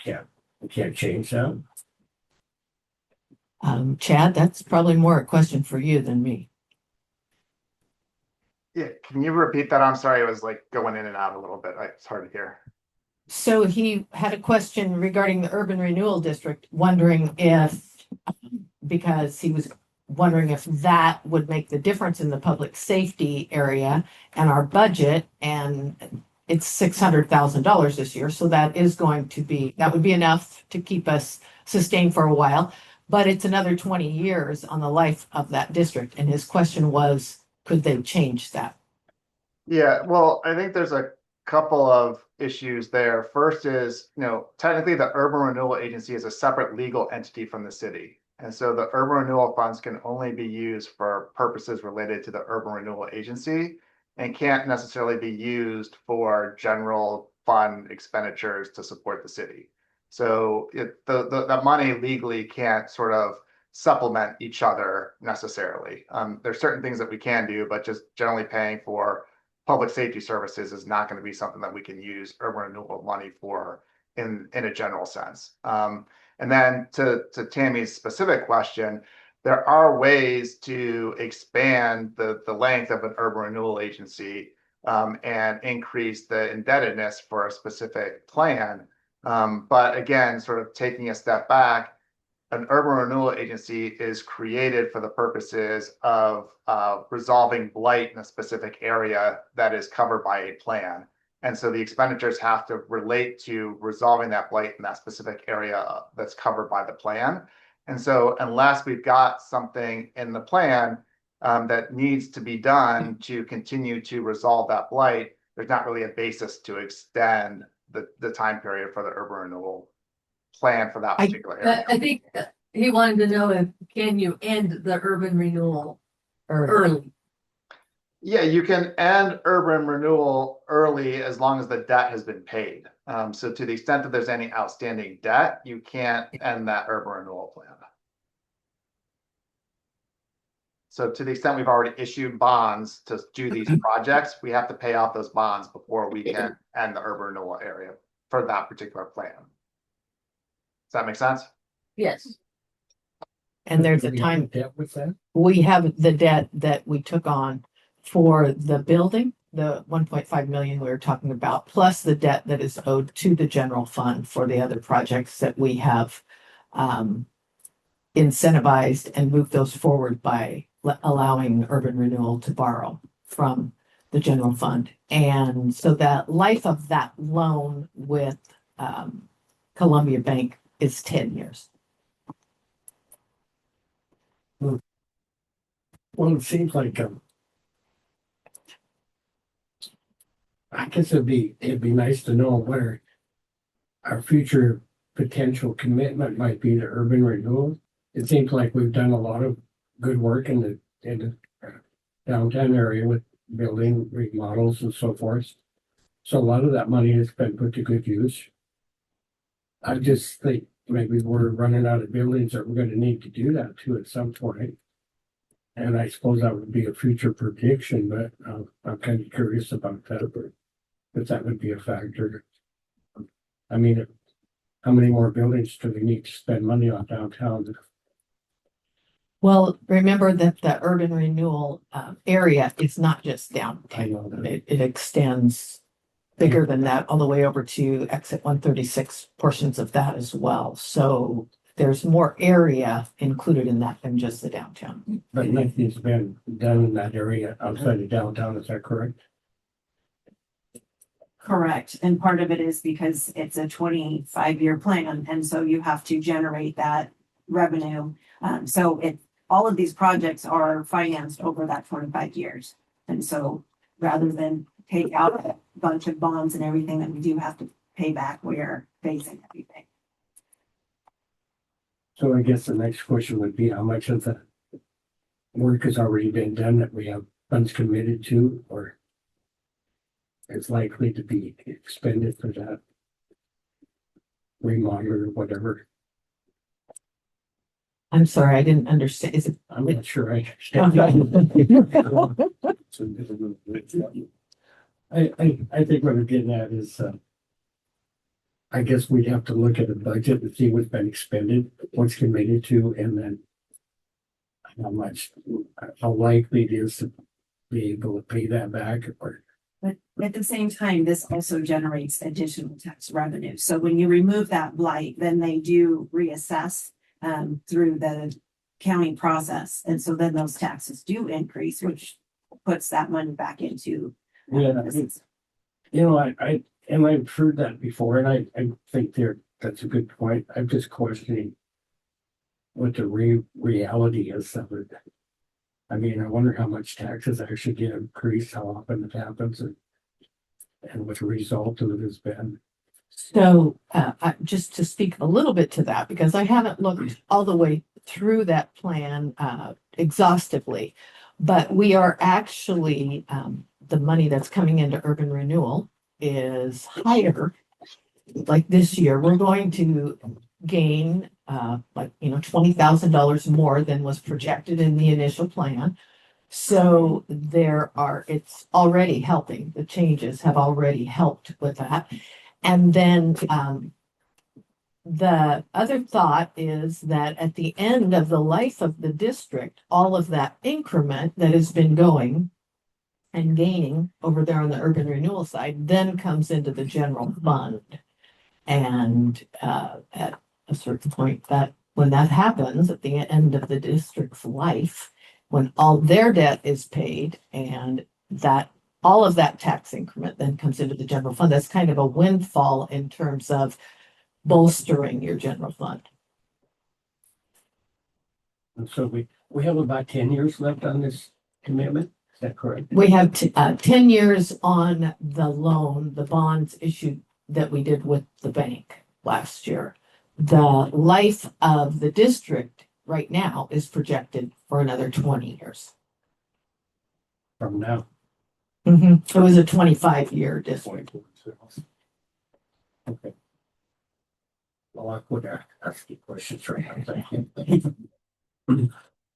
S10: we can't change that.
S9: Chad, that's probably more a question for you than me.
S12: Yeah, can you repeat that? I'm sorry, it was like going in and out a little bit. It's hard to hear.
S9: So he had a question regarding the urban renewal district, wondering if, because he was wondering if that would make the difference in the public safety area and our budget, and it's $600,000 this year. So that is going to be, that would be enough to keep us sustained for a while, but it's another 20 years on the life of that district. And his question was, could they change that?
S12: Yeah, well, I think there's a couple of issues there. First is, technically the Urban Renewal Agency is a separate legal entity from the city. And so the urban renewal funds can only be used for purposes related to the Urban Renewal Agency and can't necessarily be used for general fund expenditures to support the city. So the money legally can't sort of supplement each other necessarily. There's certain things that we can do, but just generally paying for public safety services is not going to be something that we can use urban renewal money for in a general sense. And then to Tammy's specific question, there are ways to expand the length of an urban renewal agency and increase the indebtedness for a specific plan. But again, sort of taking a step back, an urban renewal agency is created for the purposes of resolving blight in a specific area that is covered by a plan. And so the expenditures have to relate to resolving that blight in that specific area that's covered by the plan. And so unless we've got something in the plan that needs to be done to continue to resolve that blight, there's not really a basis to extend the time period for the urban renewal plan for that particular area.
S2: I think he wanted to know if can you end the urban renewal early?
S12: Yeah, you can end urban renewal early as long as the debt has been paid. So to the extent that there's any outstanding debt, you can't end that urban renewal plan. So to the extent we've already issued bonds to do these projects, we have to pay off those bonds before we can end the urban renewal area for that particular plan. Does that make sense?
S2: Yes.
S9: And there's
S10: Do
S9: a
S10: we have
S9: time,
S10: debt with that?
S9: we have the debt that we took on for the building, the 1.5 million we were talking about, plus the debt that is owed to the general fund for the other projects that we have incentivized and moved those forward by allowing urban renewal to borrow from the general fund. And so that life of that loan with Columbia Bank is 10 years.
S10: Well, it seems like I guess it'd be nice to know where our future potential commitment might be to urban renewal. It seems like we've done a lot of good work in the downtown area with building remodels and so forth. So a lot of that money has been put to good use. I just think maybe we're running out of buildings that we're going to need to do that to at some point. And I suppose that would be a future prediction, but I'm kind of curious about that, if that would be a factor. I mean, how many more buildings do we need to spend money on downtown?
S9: Well, remember that the urban renewal area is not just
S10: I
S9: downtown.
S10: know that.
S9: It extends bigger than that all the way over to exit 136, portions of that as well. So there's more area included in that than just the downtown.
S10: But nothing's been done in that area outside of downtown, is that correct?
S7: Correct. And part of it is because it's a 25-year plan. And so you have to generate that revenue. All of these projects are financed over that 25 years. And so rather than take out a bunch of bonds and everything that we do have to pay back, we're phasing everything.
S10: So I guess the next question would be how much of the work has already been done that we have funds committed to, or is likely to be expended for that remodel or whatever.
S9: I'm sorry, I didn't understand. Is it?
S10: I'm not sure I understand. I think what I'm getting at is I guess we'd have to look at the budget and see what's been expended, what's committed to, and then how much, how likely it is to be able to pay that back, or
S7: But at the same time, this also generates additional tax revenue. So when you remove that blight, then they do reassess through the county process. And so then those taxes do increase, which puts that money back into.
S10: Yeah, you know, I've heard that before, and I think that's a good point. I'm just questioning what the reality is of it. I mean, I wonder how much taxes actually get increased, how often it happens, and what the result of it has been.
S9: So, just to speak a little bit to that, because I haven't looked all the way through that plan exhaustively, but we are actually, the money that's coming into urban renewal is higher. Like this year, we're going to gain $20,000 more than was projected in the initial plan. So it's already helping. The changes have already helped with that. And then the other thought is that at the end of the life of the district, all of that increment that has been going and gaining over there on the urban renewal side then comes into the general fund. And at a certain point, that when that happens at the end of the district's life, when all their debt is paid and that all of that tax increment then comes into the general fund, that's kind of a windfall in terms of bolstering your general fund.
S10: And so we have about 10 years left on this commitment. Is that correct?
S9: We have 10 years on the loan, the bonds issued that we did with the bank last year. The life of the district right now is projected for another 20 years.
S10: From now.
S9: It was a 25-year district.
S10: Okay. Well, I would ask you questions right now. Thank you.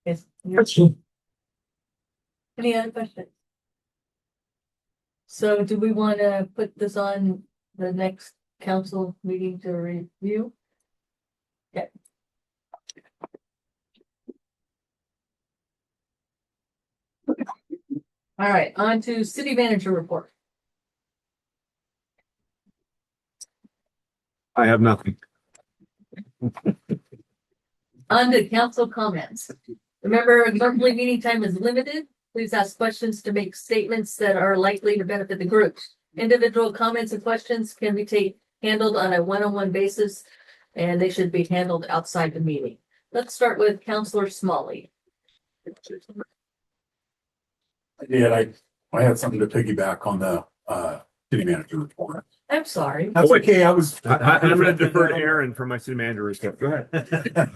S2: Yes. Any other questions? So do we want to put this on the next council meeting to review? Okay. All right, on to city manager report.
S13: I have nothing.
S2: On to council comments. Remember, monthly meeting time is limited. Please ask questions to make statements that are likely to benefit the group. Individual comments and questions can be handled on a one-on-one basis, and they should be handled outside the meeting. Let's start with Councilor Smalley.
S14: I had something to piggyback on the city manager report.
S2: I'm sorry.
S14: That's okay.
S13: I'm going to defer to Aaron for my city manager report. Go ahead.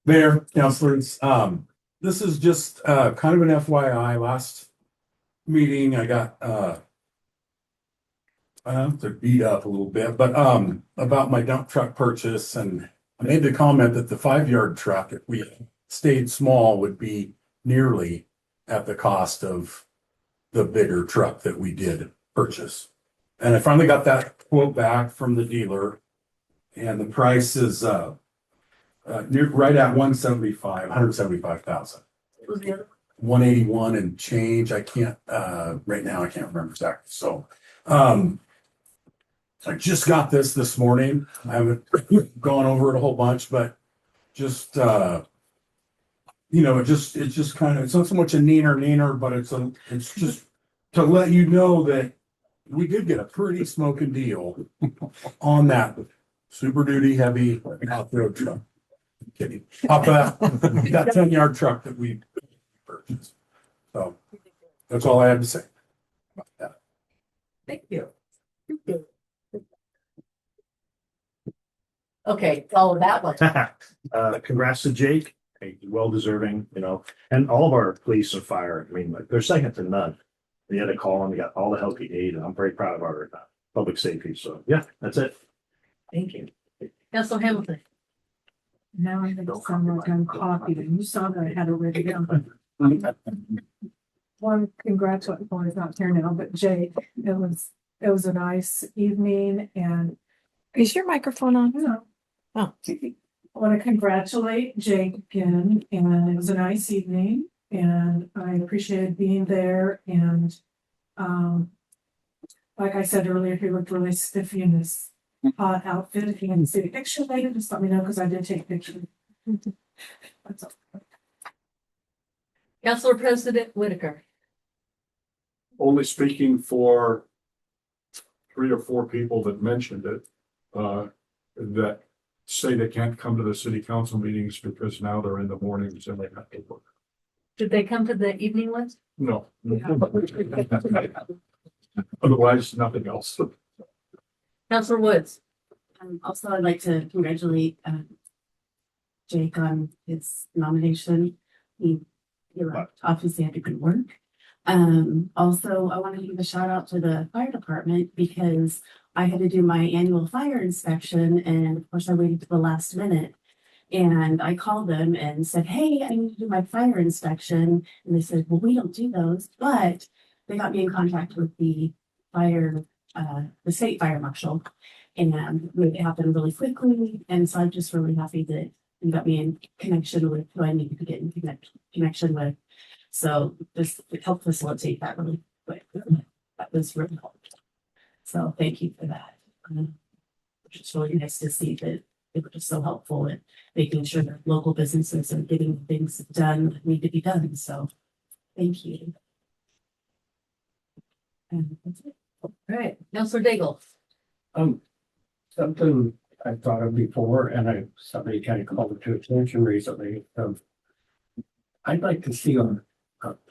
S14: Mayor, councilors, this is just kind of an FYI. Last meeting, I got to beat up a little bit, but about my dump truck purchase, and I made the comment that the 5-yard truck, if we stayed small, would be nearly at the cost of the bigger truck that we did purchase. And I finally got that quote back from the dealer, and the price is right at 175,000. 181 and change. I can't right now. I can't remember exactly. So I just got this morning. I haven't gone over it a whole bunch, but just it's just kind of, it's not so much a neener, but it's just to let you know that we did get a pretty smoking deal on that Super Duty heavy off-road truck. I'm kidding. Off that 10-yard truck that we purchased. So that's all I have to say about that.
S2: Thank you. Okay, follow that one.
S8: Congrats to Jake. Hey, well deserving, and all of our police and fire. I mean, they're second to none. We had a call and we got all the help we need, and I'm very proud of our public safety. So yeah, that's it.
S2: Thank you. Council Hamilton.
S11: Now I think someone done coffee, and you saw that I had it ready down. one congratulate, well, he's not here now, but Jake, it was a nice evening and.
S9: Is your microphone on?
S11: No.
S9: Oh.
S11: I want to congratulate Jake again, and it was a nice evening, and I appreciated being there, and, like I said earlier, he looked really spiffy in his hot outfit. If you can see a picture later, just let me know, because I did take pictures. That's all.
S2: Councilor President Whitaker.
S6: Only speaking for 3 or 4 people that mentioned it, that say they can't come to the city council meetings because now they're in the mornings and they have to work.
S2: Did they come to the evening ones?
S6: No. Otherwise, nothing else.
S2: Councilor Woods.
S5: Also, I'd like to congratulate Jake on his nomination. He obviously had to good work. Also, I want to give a shout out to the fire department because I had to do my annual fire inspection, and of course I waited to the last minute. And I called them and said, hey, I need to do my fire inspection. And they said, well, we don't do those, but they got me in contact with the state fire marshal, and it happened really quickly. And so I'm just really happy that you got me in connection with who I needed to get in connection with. So this it helped facilitate that really quick. That was really helpful. So thank you for that. Which is really nice to see that they were just so helpful in making sure that local businesses are getting things done that need to be done. So thank you. And that's it.
S2: All right, Councilor Daigle.
S10: Something I thought of before, and somebody kind of called it to attention recently. I'd like to see a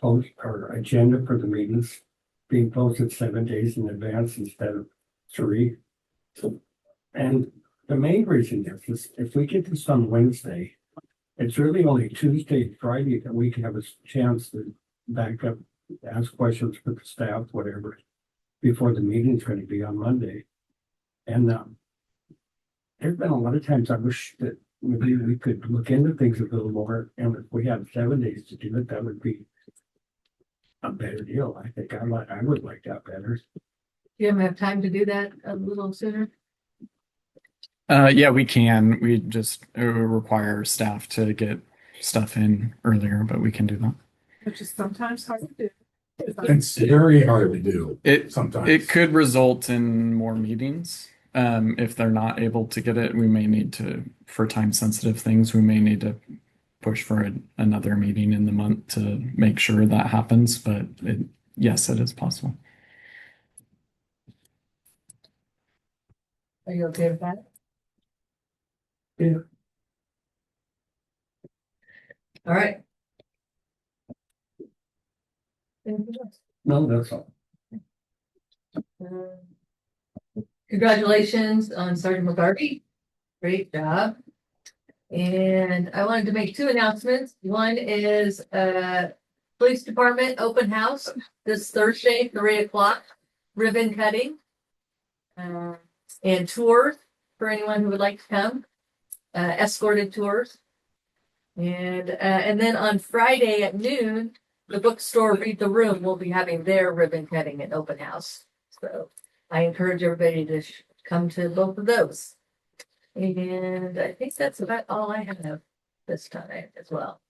S10: post or agenda for the meetings being posted 7 days in advance instead of 3. And the main reason is if we get this on Wednesday, it's really only Tuesday and Friday that we can have a chance to back up, ask questions for the staff, whatever, before the meeting's going to be on Monday. And there's been a lot of times I wish that maybe we could look into things a little more, and if we had 7 days to do it, that would be a better deal. I think I would like that better.
S2: You have time to do that a little sooner?
S1: Yeah, we can. We just require staff to get stuff in earlier, but we can do that.
S11: Which is sometimes hard to do.
S14: It's very hard to do sometimes.
S1: It could result in more meetings. If they're not able to get it, we may need to, for time sensitive things, we may need to push for another meeting in the month to make sure that happens. But yes, it is possible.
S2: Are you okay with that?
S10: Yeah.
S2: All right.
S10: No, that's all.
S2: Congratulations on Sergeant McGarvey. Great job. And I wanted to make 2 announcements. One is police department open house this Thursday, 3 o'clock, ribbon cutting. And tours for anyone who would like to come, escorted tours. And then on Friday at noon, the bookstore Read the Room will be having their ribbon cutting and open house. So I encourage everybody to come to both of those. And I think that's about all I have this time as well.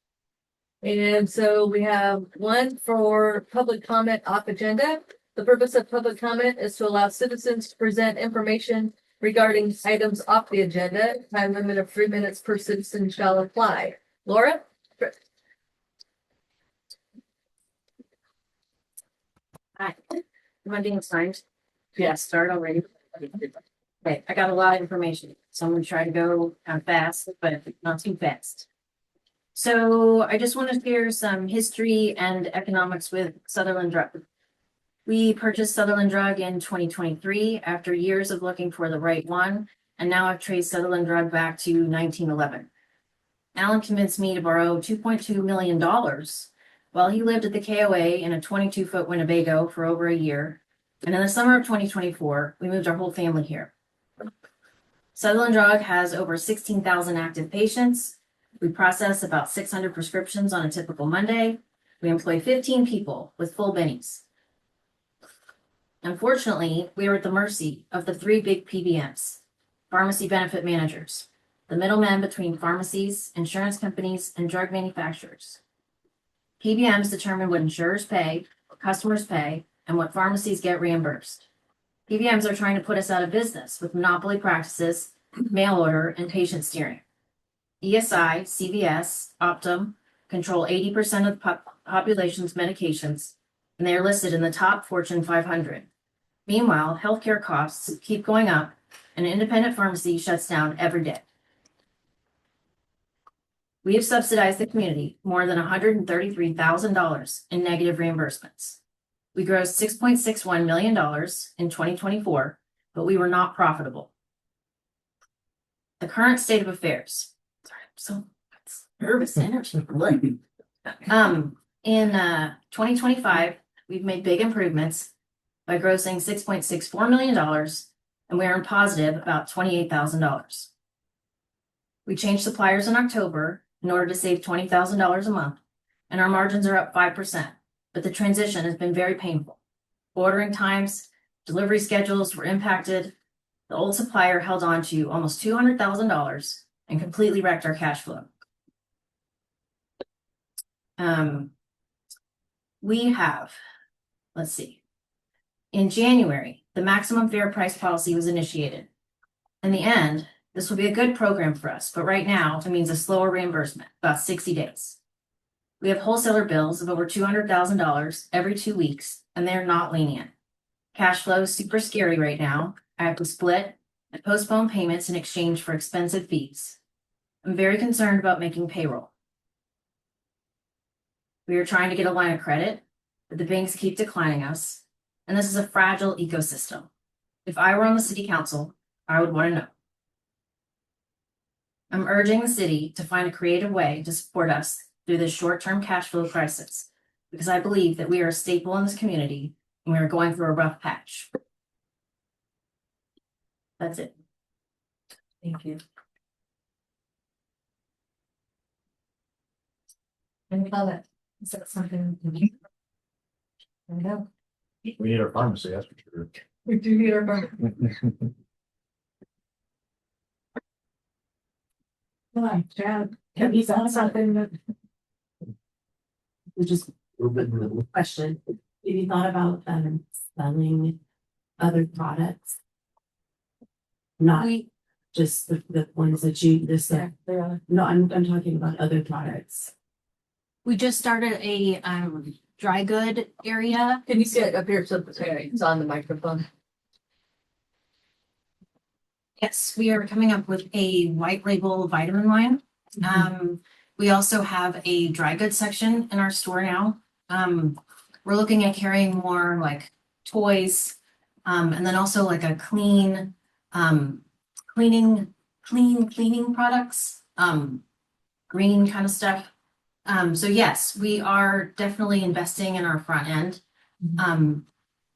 S2: And so we have one for public comment off agenda. The purpose of public comment is to allow citizens to present information regarding items off the agenda. Time limit of 3 minutes per citizen shall apply. Laura?
S15: Hi, am I being signed? Yes, start already. Okay, I got a lot of information. So I'm gonna try to go fast, but not too fast. So I just want to share some history and economics with Sutherlin Drug. We purchased Sutherlin Drug in 2023 after years of looking for the right one, and now I've traced Sutherlin Drug back to 1911. Alan convinced me to borrow $2.2 million while he lived at the KOA in a 22-foot Winnebago for over a year. And in the summer of 2024, we moved our whole family here. Sutherlin Drug has over 16,000 active patients. We process about 600 prescriptions on a typical Monday. We employ 15 people with full bennies. Unfortunately, we are at the mercy of the three big PBMs, pharmacy benefit managers, the middlemen between pharmacies, insurance companies, and drug manufacturers. PBMs determine what insurers pay, what customers pay, and what pharmacies get reimbursed. PBMs are trying to put us out of business with monopoly practices, mail order, and patient steering. ESI, CVS, Optum control 80% of the population's medications, and they are listed in the top Fortune 500. Meanwhile, healthcare costs keep going up, and an independent pharmacy shuts down every day. We have subsidized the community more than $133,000 in negative reimbursements. We grossed $6.61 million in 2024, but we were not profitable. The current state of affairs. Sorry, I'm so nervous energy. In 2025, we've made big improvements by grossing $6.64 million, and we earned positive about $28,000. We changed suppliers in October in order to save $20,000 a month, and our margins are up 5%, but the transition has been very painful. Ordering times, delivery schedules were impacted. The old supplier held on to almost $200,000 and completely wrecked our cash flow. We have, let's see, in January, the maximum fair price policy was initiated. In the end, this will be a good program for us, but right now it means a slower reimbursement, about 60 days. We have wholesaler bills of over $200,000 every 2 weeks, and they're not lenient. Cash flow is super scary right now. I have to split and postpone payments in exchange for expensive fees. I'm very concerned about making payroll. We are trying to get a line of credit, but the banks keep declining us, and this is a fragile ecosystem. If I were on the city council, I would want to know. I'm urging the city to find a creative way to support us through this short-term cash flow crisis, because I believe that we are a staple in this community and we are going through a rough patch. That's it. Thank you.
S2: Any other? Is that something? I know.
S8: We need our pharmacy, that's for sure.
S2: We do need our burn.
S11: Hi, Chad, have you done something that?
S5: Just a question. Have you thought about selling other products? Not just the ones that you just said. No, I'm talking about other products.
S15: We just started a dry good area.
S2: Can you sit up here so it's on the microphone?
S15: Yes, we are coming up with a white label vitamin line. We also have a dry goods section in our store now. We're looking at carrying more like toys, and then also like a cleaning products, green kind of stuff. So yes, we are definitely investing in our front end.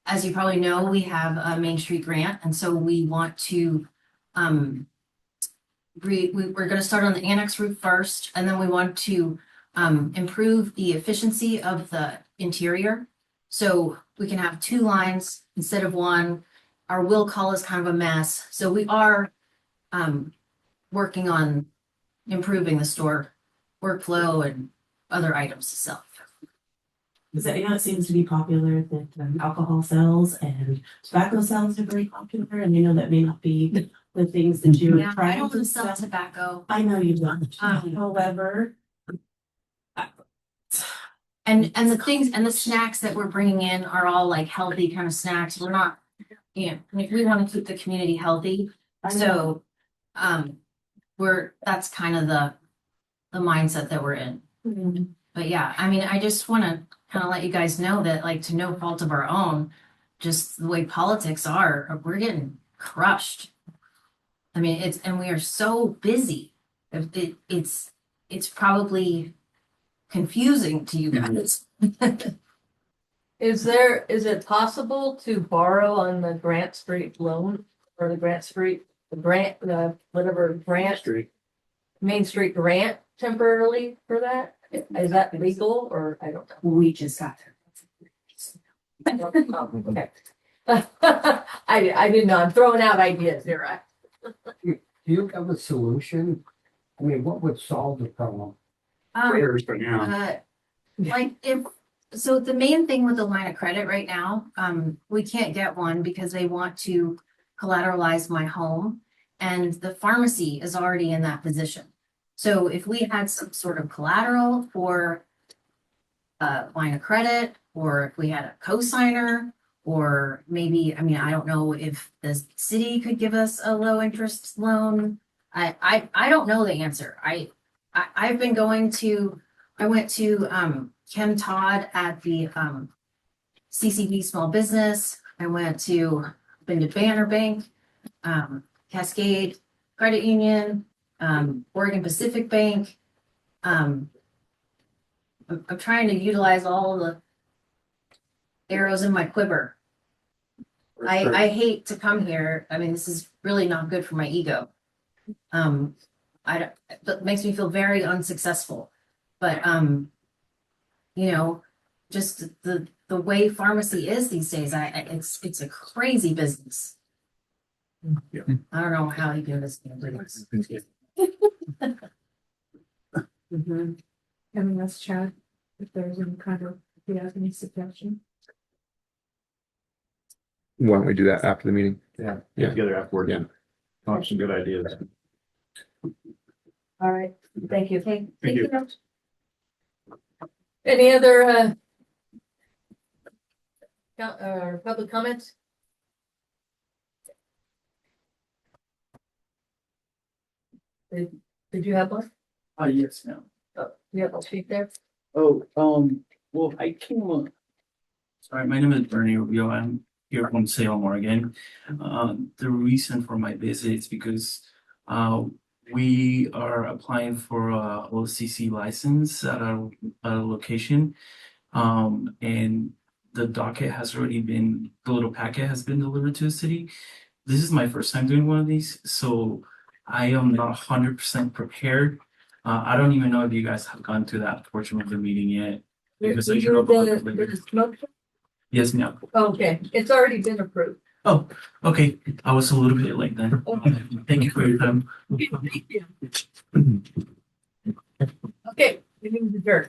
S15: As you probably know, we have a Main Street grant, and so we want to we're going to start on the annex roof first, and then we want to improve the efficiency of the interior. So we can have 2 lines instead of 1. Our will call is kind of a mess. So we are working on improving the store workflow and other items to sell.
S5: Because it seems to be popular that alcohol sales and tobacco sales are very popular, and that may not be the things that you
S15: Yeah, I don't want to sell tobacco.
S5: I know you don't. However,
S15: and the things and the snacks that we're bringing in are all like healthy kind of snacks. We're not, we want to keep the community healthy. So, that's kind of the mindset that we're in.
S5: Mm-hmm.
S15: But yeah, I mean, I just want to kind of let you guys know that, like, to no fault of our own, just the way politics are, we're getting crushed. I mean, and we are so busy. It's probably confusing to you guys.
S2: Is it possible to borrow on the Grant Street loan or the Grant Street, whatever grant,
S8: Street.
S2: Main Street grant temporarily for that? Is that legal or I don't know?
S5: We just got
S2: Oh, okay. I didn't know. I'm throwing out ideas here.
S10: Do you have a solution? I mean, what would solve the problem?
S15: Like if, so the main thing with the line of credit right now, we can't get one because they want to collateralize my home. And the pharmacy is already in that position. So if we had some sort of collateral for a line of credit, or if we had a cosigner, or maybe, I mean, I don't know if the city could give us a low interest loan. I don't know the answer. I've been going to, I went to Ken Todd at the CCB Small Business. I been to Banner Bank, Cascade Credit Union, Oregon Pacific Bank. I'm trying to utilize all the arrows in my quiver. I hate to come here. I mean, this is really not good for my ego. It makes me feel very unsuccessful. But you know, just the way pharmacy is these days, it's a crazy business.
S8: Yeah.
S15: I don't know how you do this.
S11: And then let's chat if there's any kind of, if you have any suggestion.
S13: Why don't we do that after the meeting?
S8: Yeah,
S13: Yeah.
S8: get together afterwards.
S13: Yeah.
S8: And come up with some good ideas.
S2: All right. Thank you.
S8: Thank you.
S2: Any other public comments? Did you have one?
S16: Yes, ma'am.
S2: Oh, you have a sheet there?
S16: Oh, well, I came up. Sorry, my name is Bernie Rubio. I'm here from Salem, Oregon. The reason for my visit is because we are applying for a OLCC license at our location. And the docket has already been, the little packet has been delivered to the city. This is my first time doing one of these, so I am not 100% prepared. I don't even know if you guys have gone through that portion of the meeting yet. Because I should have
S2: The smoke?
S16: Yes, ma'am.
S2: Okay, it's already been approved.
S16: Oh, okay. I was a little bit late then. Thank you for your time.
S2: Okay, we need to adjourn.